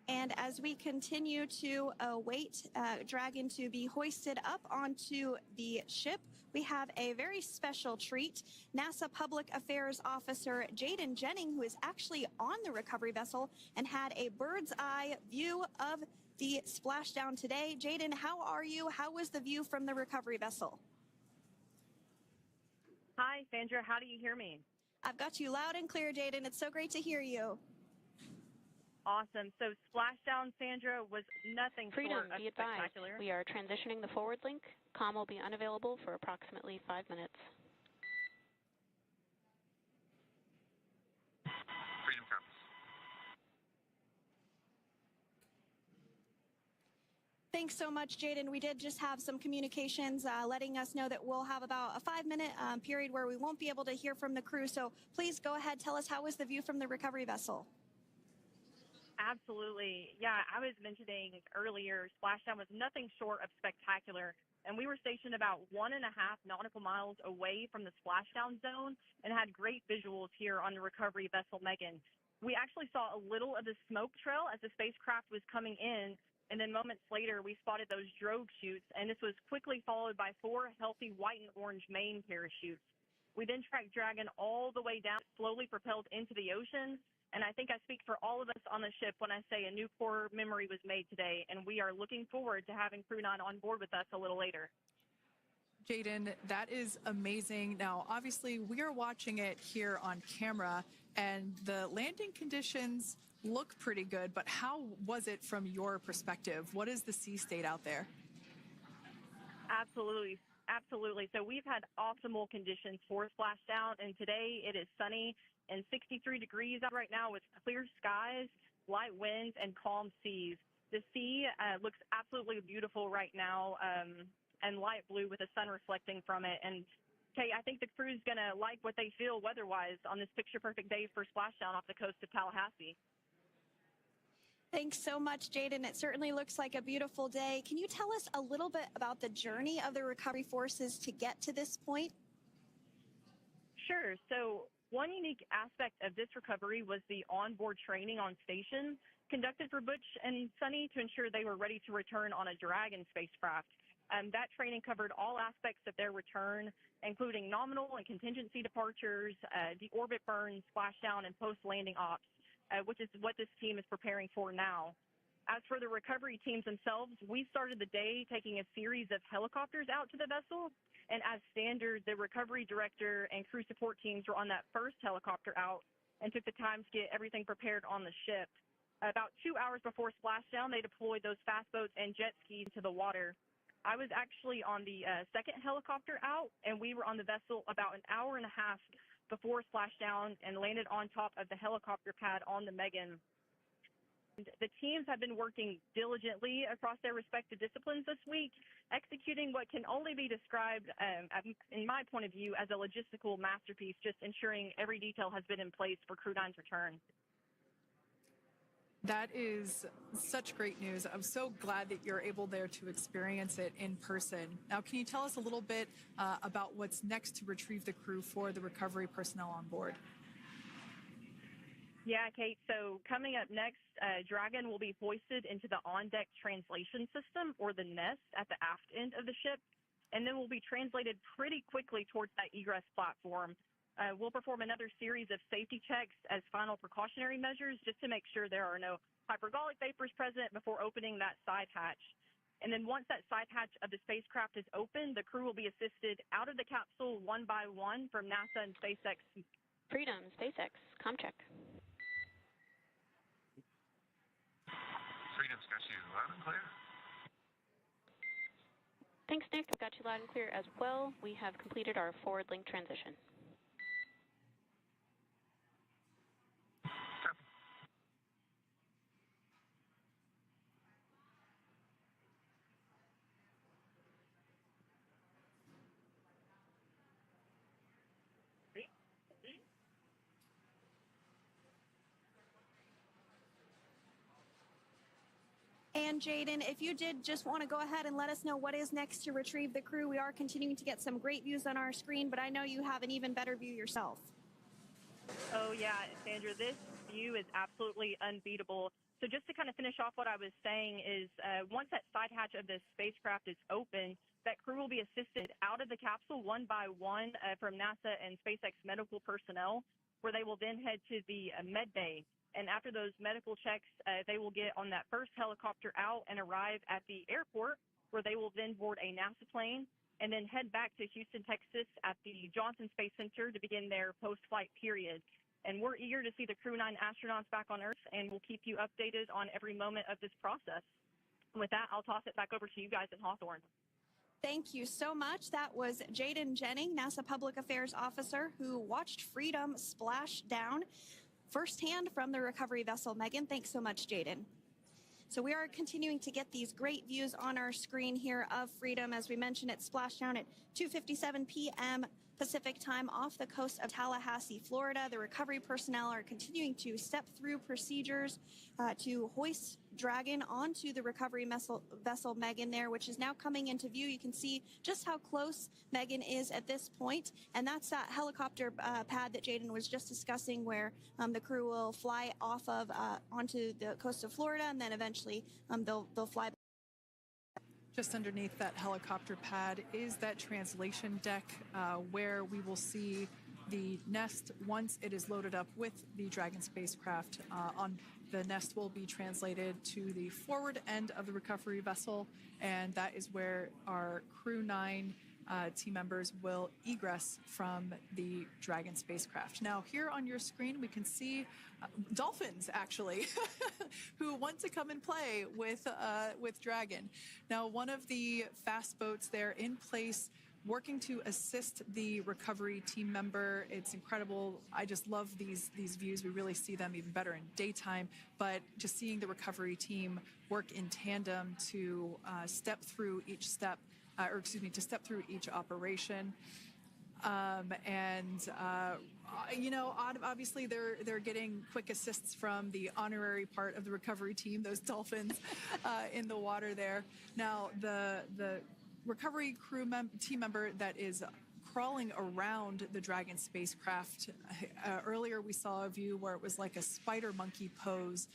And as we continue to await Dragon to be hoisted up onto the ship, we have a very special treat. NASA Public Affairs Officer Jaden Jennings, who is actually on the recovery vessel and had a bird's eye view of the splashdown today. Jaden, how are you? How was the view from the recovery vessel? Hi, Sandra. How do you hear me? I've got you loud and clear, Jaden. It's so great to hear you. Awesome. So splashdown, Sandra, was nothing Freedom, short of be advised. spectacular. We are transitioning the forward link. Comm will be unavailable for approximately 5 minutes. Freedom comes. Thanks so much, Jaden. We did just have some communications letting us know that we'll have about a 5-minute period where we won't be able to hear from the crew. So please go ahead, tell us, how was the view from the recovery vessel? Absolutely. Yeah, I was mentioning earlier, splashdown was nothing short of spectacular. And we were stationed about 1.5 nautical miles away from the splashdown zone and had great visuals here on the recovery vessel Megan. We actually saw a little of the smoke trail as the spacecraft was coming in, and then moments later we spotted those drogue chutes, and this was quickly followed by 4 healthy white and orange main parachutes. We then tracked Dragon all the way down, slowly propelled into the ocean, and I think I speak for all of us on the ship when I say a new core memory was made today, and we are looking forward to having Crew-9 on board with us a little later. Jaden, that is amazing. Now, obviously, we are watching it here on camera, and the landing conditions look pretty good, but how was it from your perspective? What is the sea state out there? Absolutely. Absolutely. So we've had optimal conditions for splashdown, and today it is sunny and 63 degrees out right now with clear skies, light winds, and calm seas. The sea looks absolutely beautiful right now, and light blue with the sun reflecting from it. And Kate, I think the crew's going to like what they feel weather-wise on this picture-perfect day for splashdown off the coast of Tallahassee. Thanks so much, Jaden. It certainly looks like a beautiful day. Can you tell us a little bit about the journey of the recovery forces to get to this point? Sure. So one unique aspect of this recovery was the onboard training on station conducted for Butch and Suni to ensure they were ready to return on a Dragon spacecraft. That training covered all aspects of their return, including nominal and contingency departures, deorbit burns, splashdown, and post-landing ops, which is what this team is preparing for now. As for the recovery teams themselves, we started the day taking a series of helicopters out to the vessel, and as standard, the recovery director and crew support teams were on that first helicopter out and took the time to get everything prepared on the ship. About 2 hours before splashdown, they deployed those fast boats and jet skis into the water. I was actually on the second helicopter out, and we were on the vessel about an hour and a half before splashdown and landed on top of the helicopter pad on the Megan. The teams have been working diligently across their respective disciplines this week, executing what can only be described, in my point of view, as a logistical masterpiece, just ensuring every detail has been in place for Crew-9's return. That is such great news. I'm so glad that you're able there to experience it in person. Now, can you tell us a little bit about what's next to retrieve the crew for the recovery personnel on board? Yeah, Kate. So coming up next, Dragon will be hoisted into the on-deck translation system, or the nest, at the aft end of the ship, and then will be translated pretty quickly towards that egress platform. We'll perform another series of safety checks as final precautionary measures just to make sure there are no hypergolic vapors present before opening that side hatch. And then once that side hatch of the spacecraft is open, the crew will be assisted out of the capsule one by one from NASA and SpaceX. Freedom, SpaceX, ComCheck. Freedom's got you loud and clear. Thanks, Nick. I've got you loud and clear as well. We have completed our forward link transition. And Jaden, if you did just want to go ahead and let us know what is next to retrieve the crew, we are continuing to get some great views on our screen, but I know you have an even better view yourself. Oh, yeah, Sandra, this view is absolutely unbeatable. So just to kind of finish off what I was saying is once that side hatch of the spacecraft is open, that crew will be assisted out of the capsule one by one from NASA and SpaceX medical personnel, where they will then head to the med bay. And after those medical checks, they will get on that first helicopter out and arrive at the airport, where they will then board a NASA plane and then head back to Houston, Texas at the Johnson Space Center to begin their post-flight period. And we're eager to see the Crew-9 astronauts back on Earth, and we'll keep you updated on every moment of this process. And with that, I'll toss it back over to you guys in Hawthorne. Thank you so much. That was Jaden Jennings, NASA Public Affairs Officer, who watched Freedom splash down firsthand from the recovery vessel Megan. Thanks so much, Jaden. So we are continuing to get these great views on our screen here of Freedom. As we mentioned, it's splashdown at 2:57 p.m. Pacific time off the coast of Tallahassee, Florida. The recovery personnel are continuing to step through procedures to hoist Dragon onto the recovery vessel Megan there, which is now coming into view. You can see just how close Megan is at this point, and that's that helicopter pad that Jaden was just discussing, where the crew will fly off of onto the coast of Florida, and then eventually they'll fly. Just underneath that helicopter pad is that translation deck where we will see the nest once it is loaded up with the Dragon spacecraft. The nest will be translated to the forward end of the recovery vessel, and that is where our Crew-9 team members will egress from the Dragon spacecraft. Now, here on your screen, we can see dolphins, actually, who want to come and play with Dragon. Now, one of the fast boats there in place, working to assist the recovery team member. It's incredible. I just love these views. We really see them even better in daytime, but just seeing the recovery team work in tandem to step through each step, to step through each operation. You know, obviously they're getting quick assists from the honorary part of the recovery team, those dolphins in the water there. Now, the recovery team member that is crawling around the Dragon spacecraft. Earlier we saw a view where it was like a spider monkey pose.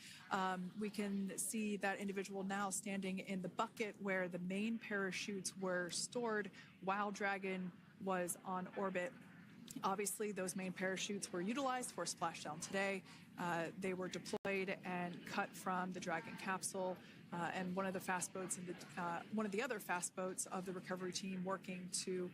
We can see that individual now standing in the bucket where the main parachutes were stored while Dragon was on orbit. Obviously, those main parachutes were utilized for splashdown today. They were deployed and cut from the Dragon capsule, and one of the other fast boats of the recovery team working to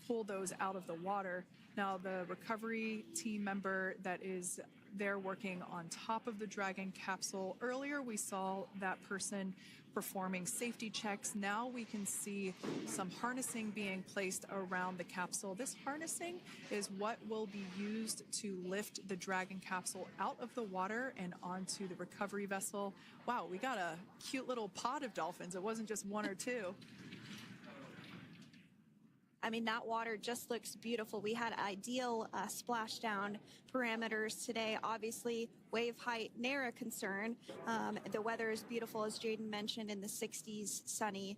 pull those out of the water. Now, the recovery team member that is there working on top of the Dragon capsule. Earlier, we saw that person performing safety checks. Now we can see some harnessing being placed around the capsule. This harnessing is what will be used to lift the Dragon capsule out of the water and onto the recovery vessel. Wow, we got a cute little pod of dolphins. It wasn't just one or two. I mean, that water just looks beautiful. We had ideal splashdown parameters today. Obviously, wave height, ne'er a concern. The weather is beautiful, as Jaden mentioned, in the 60s, sunny.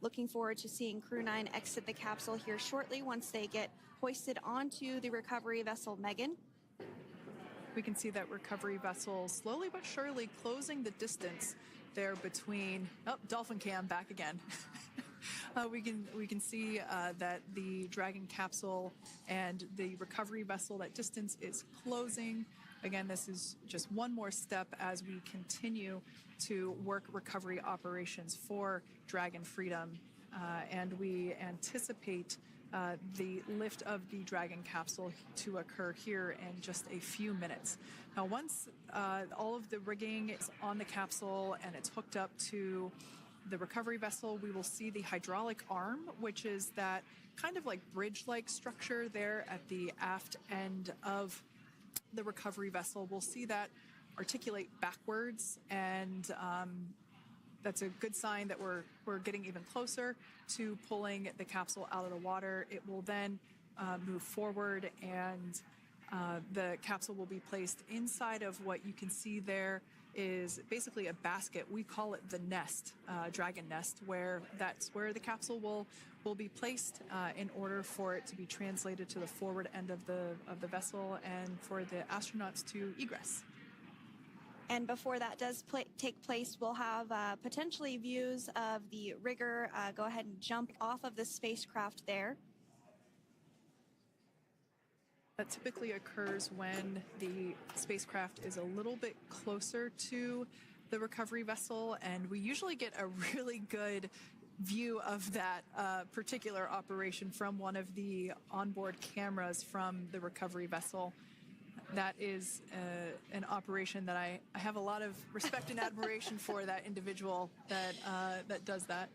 Looking forward to seeing Crew-9 exit the capsule here shortly once they get hoisted onto the recovery vessel Megan. We can see that recovery vessel slowly but surely closing the distance there between, dolphin cam back again. We can see that the Dragon capsule and the recovery vessel, that distance is closing. Again, this is just one more step as we continue to work recovery operations for Dragon Freedom, and we anticipate the lift of the Dragon capsule to occur here in just a few minutes. Now, once all of the rigging is on the capsule and it's hooked up to the recovery vessel, we will see the hydraulic arm, which is that kind of like bridge-like structure there at the aft end of the recovery vessel. We'll see that articulate backwards, and that's a good sign that we're getting even closer to pulling the capsule out of the water. It will then move forward, and the capsule will be placed inside of what you can see there is basically a basket. We call it the nest, Dragon nest, where that's where the capsule will be placed in order for it to be translated to the forward end of the vessel and for the astronauts to egress. And before that does take place, we'll have potentially views of the rigger go ahead and jump off of the spacecraft there. That typically occurs when the spacecraft is a little bit closer to the recovery vessel, and we usually get a really good view of that particular operation from one of the onboard cameras from the recovery vessel. That is an operation that I have a lot of respect and admiration for, that individual that does that.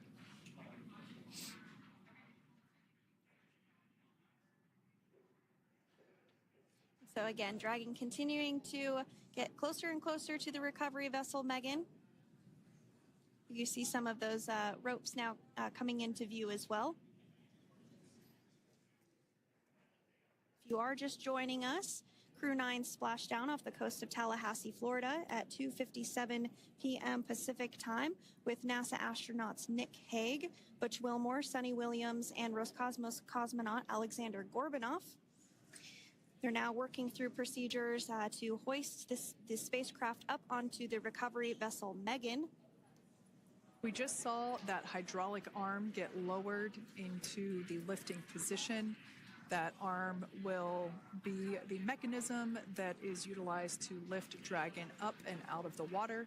So again, Dragon continuing to get closer and closer to the recovery vessel Megan. You see some of those ropes now coming into view as well. If you are just joining us, Crew-9 splashdown off the coast of Tallahassee, Florida at 2:57 p.m. Pacific time with NASA astronauts Nick Hague, Butch Wilmore, Suni Williams, and Roscosmos cosmonaut Alexander Gorbanov. They're now working through procedures to hoist this spacecraft up onto the recovery vessel Megan. We just saw that hydraulic arm get lowered into the lifting position. That arm will be the mechanism that is utilized to lift Dragon up and out of the water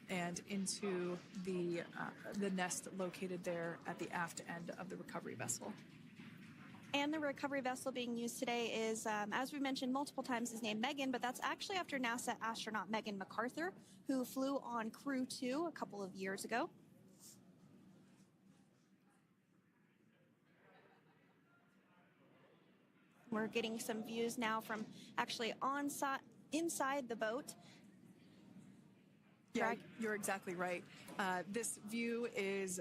and into the nest located there at the aft end of the recovery vessel. And the recovery vessel being used today is, as we mentioned multiple times, is named Megan, but that's actually after NASA astronaut Megan McArthur, who flew on Crew-2 a couple of years ago. We're getting some views now from actually inside the boat. Yeah, you're exactly right. This view is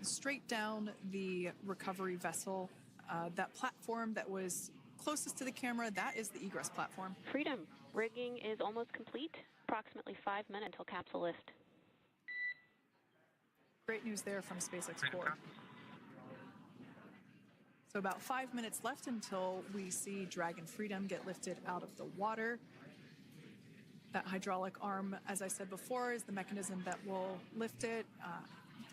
straight down the recovery vessel. That platform that was closest to the camera, that is the egress platform. Freedom, rigging is almost complete. Approximately 5 minutes until capsule lift. Great news there from SpaceX Crew. So about 5 minutes left until we see Dragon Freedom get lifted out of the water. That hydraulic arm, as I said before, is the mechanism that will lift it.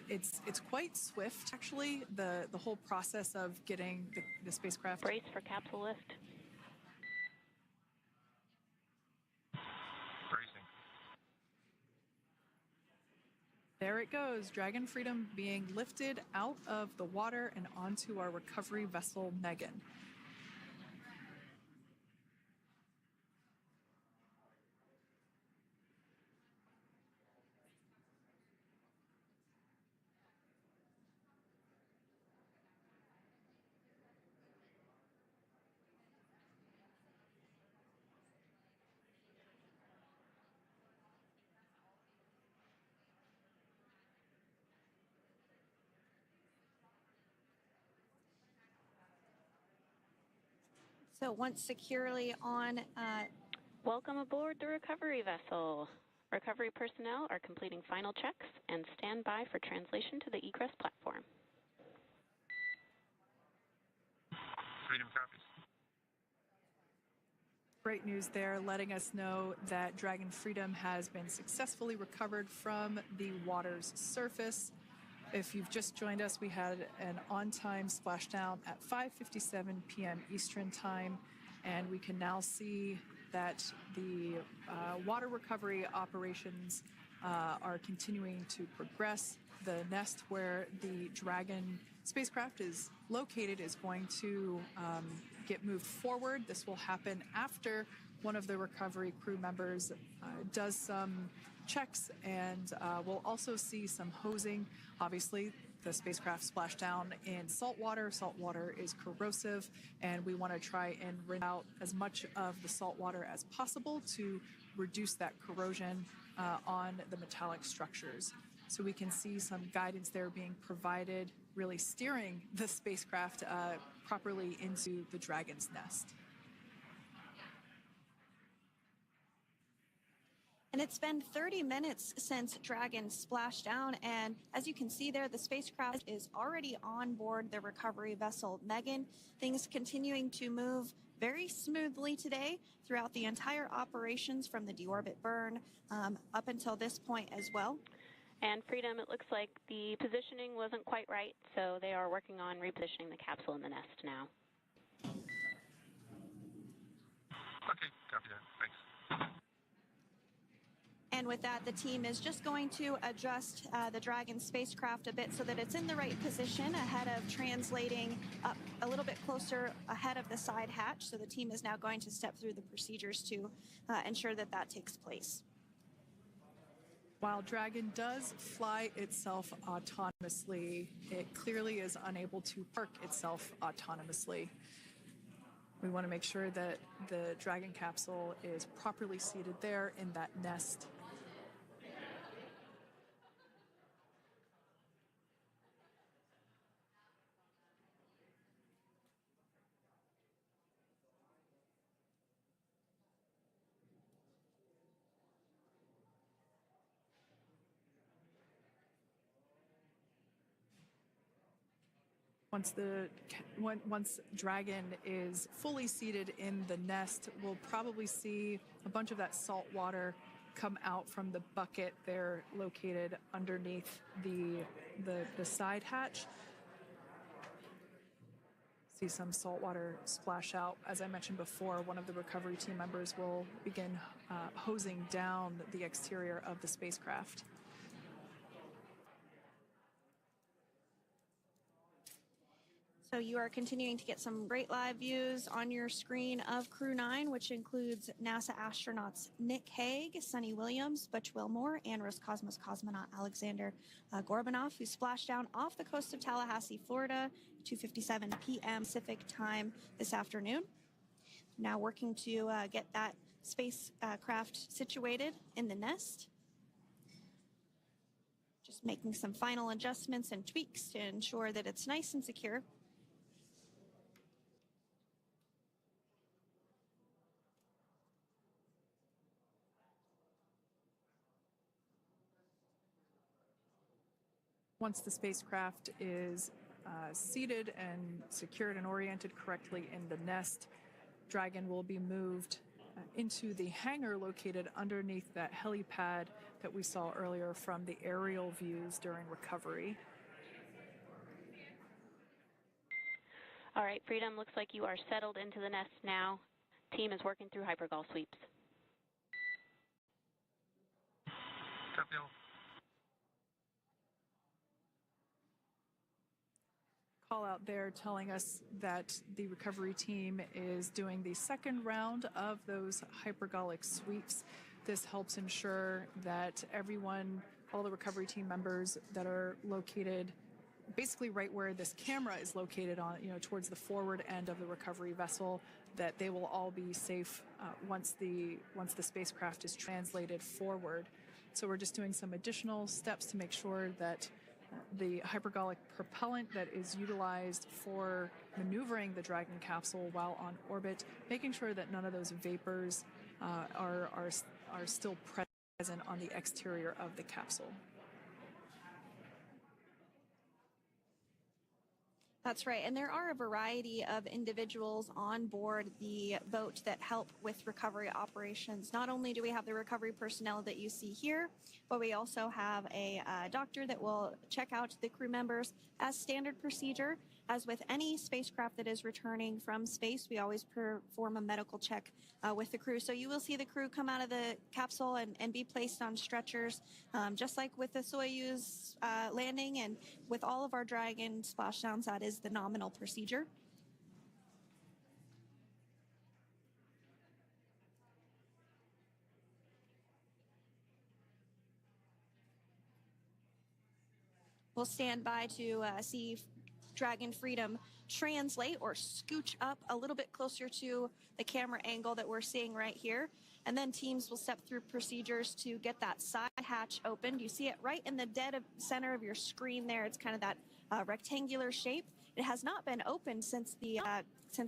It's quite swift, actually, the whole process of getting the spacecraft. Brace for capsule lift. Bracing. There it goes, Dragon Freedom being lifted out of the water and onto our recovery vessel, Megan. So once securely on... Welcome aboard the recovery vessel. Recovery personnel are completing final checks and stand by for translation to the egress platform. Freedom copies. Great news there, letting us know that Dragon Freedom has been successfully recovered from the water's surface. If you've just joined us, we had an on-time splashdown at 5:57 p.m. Eastern Time, and we can now see that the water recovery operations are continuing to progress. The nest where the Dragon spacecraft is located is going to get moved forward. This will happen after one of the recovery crew members does some checks, and we'll also see some hosing. Obviously, the spacecraft splashed down in salt water. Salt water is corrosive, and we want to try and rinse out as much of the salt water as possible to reduce that corrosion on the metallic structures. So we can see some guidance there being provided, really steering the spacecraft properly into the Dragon's nest. And it's been 30 minutes since Dragon splashed down, and as you can see there, the spacecraft is already on board the recovery vessel Megan. Things continuing to move very smoothly today throughout the entire operations from the deorbit burn up until this point as well. And Freedom, it looks like the positioning wasn't quite right, so they are working on repositioning the capsule in the nest now. Okay, copy that. Thanks. And with that, the team is just going to adjust the Dragon spacecraft a bit so that it's in the right position ahead of translating up a little bit closer ahead of the side hatch. So the team is now going to step through the procedures to ensure that that takes place. While Dragon does fly itself autonomously, it clearly is unable to park itself autonomously. We want to make sure that the Dragon capsule is properly seated there in that nest. Once Dragon is fully seated in the nest, we'll probably see a bunch of that salt water come out from the bucket there located underneath the side hatch. See some salt water splash out. As I mentioned before, one of the recovery team members will begin hosing down the exterior of the spacecraft. So you are continuing to get some great live views on your screen of Crew-9, which includes NASA astronauts Nick Hague, Suni Williams, Butch Wilmore, and Roscosmos cosmonaut Alexander Gorbanov, who splashed down off the coast of Tallahassee, Florida, 2:57 p.m. Pacific time this afternoon. Now working to get that spacecraft situated in the nest. Just making some final adjustments and tweaks to ensure that it's nice and secure. Once the spacecraft is seated and secured and oriented correctly in the nest, Dragon will be moved into the hangar located underneath that helipad that we saw earlier from the aerial views during recovery. All right, Freedom, looks like you are settled into the nest now. Team is working through hypergol sweeps. Copy. Call out there telling us that the recovery team is doing the second round of those hypergolic sweeps. This helps ensure that everyone, all the recovery team members that are located basically right where this camera is located on, towards the forward end of the recovery vessel, that they will all be safe once the spacecraft is translated forward. So we're just doing some additional steps to make sure that the hypergolic propellant that is utilized for maneuvering the Dragon capsule while on orbit, making sure that none of those vapors are still present on the exterior of the capsule. That's right, and there are a variety of individuals on board the boat that help with recovery operations. Not only do we have the recovery personnel that you see here, but we also have a doctor that will check out the crew members as standard procedure. As with any spacecraft that is returning from space, we always perform a medical check with the crew. So you will see the crew come out of the capsule and be placed on stretchers, just like with the Soyuz landing and with all of our Dragon splashdowns, that is the nominal procedure. We'll stand by to see Dragon Freedom translate or scooch up a little bit closer to the camera angle that we're seeing right here. And then teams will step through procedures to get that side hatch opened. You see it right in the dead center of your screen there. It's kind of that rectangular shape. It has not been opened since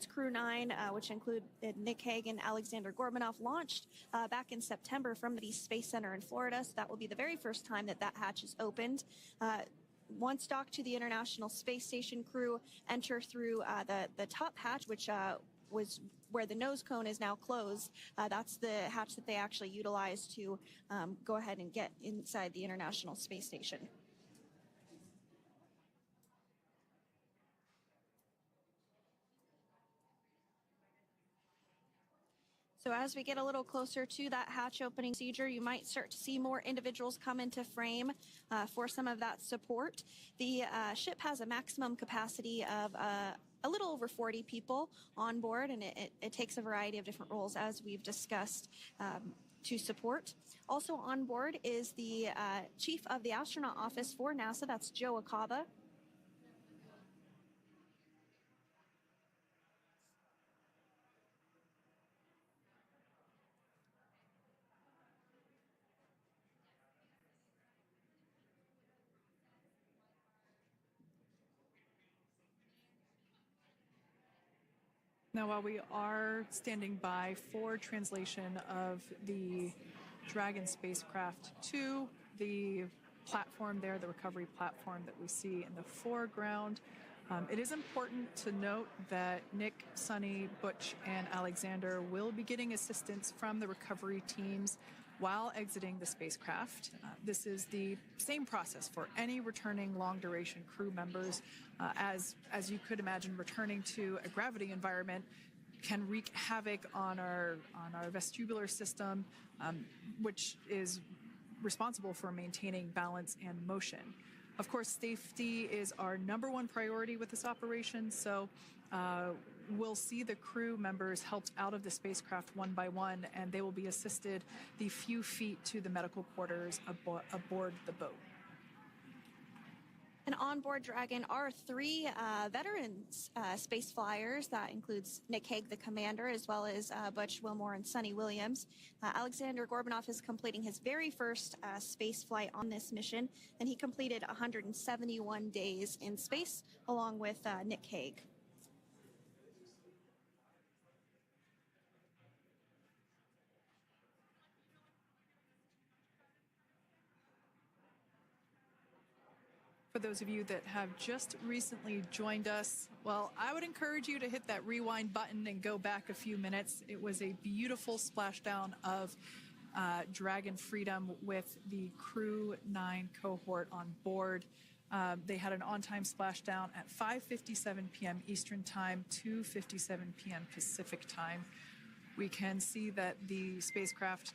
Crew-9, which include Nick Hague and Alexander Gorbanov, launched back in September from the Space Center in Florida. So that will be the very first time that hatch is opened. Once docked to the International Space Station, crew enter through the top hatch, which was where the nose cone is now closed. That's the hatch that they actually utilize to go ahead and get inside the International Space Station. So as we get a little closer to that hatch opening procedure, you might start to see more individuals come into frame for some of that support. The ship has a maximum capacity of a little over 40 people on board, and it takes a variety of different roles, as we've discussed, to support. Also on board is the chief of the astronaut office for NASA, that's Joe Acaba. Now, while we are standing by for translation of the Dragon spacecraft to the platform there, the recovery platform that we see in the foreground, It is important to note that Nick, Suni, Butch, and Alexander will be getting assistance from the recovery teams while exiting the spacecraft. This is the same process for any returning long-duration crew members. As you could imagine, returning to a gravity environment can wreak havoc on our vestibular system, which is responsible for maintaining balance and motion. Of course, safety is our #1 priority with this operation, so we'll see the crew members helped out of the spacecraft one by one, and they will be assisted the few feet to the medical quarters aboard the boat. And on board Dragon are 3 veteran space flyers. That includes Nick Hague, the commander, as well as Butch, Wilmore, and Suni Williams. Alexander Gorbanov is completing his very first space flight on this mission, and he completed 171 days in space along with Nick Hague. For those of you that have just recently joined us, well, I would encourage you to hit that rewind button and go back a few minutes. It was a beautiful splashdown of Dragon Freedom with the Crew-9 cohort on board. They had an on-time splashdown at 5:57 p.m. Eastern Time, 2:57 p.m. Pacific Time. We can see that the spacecraft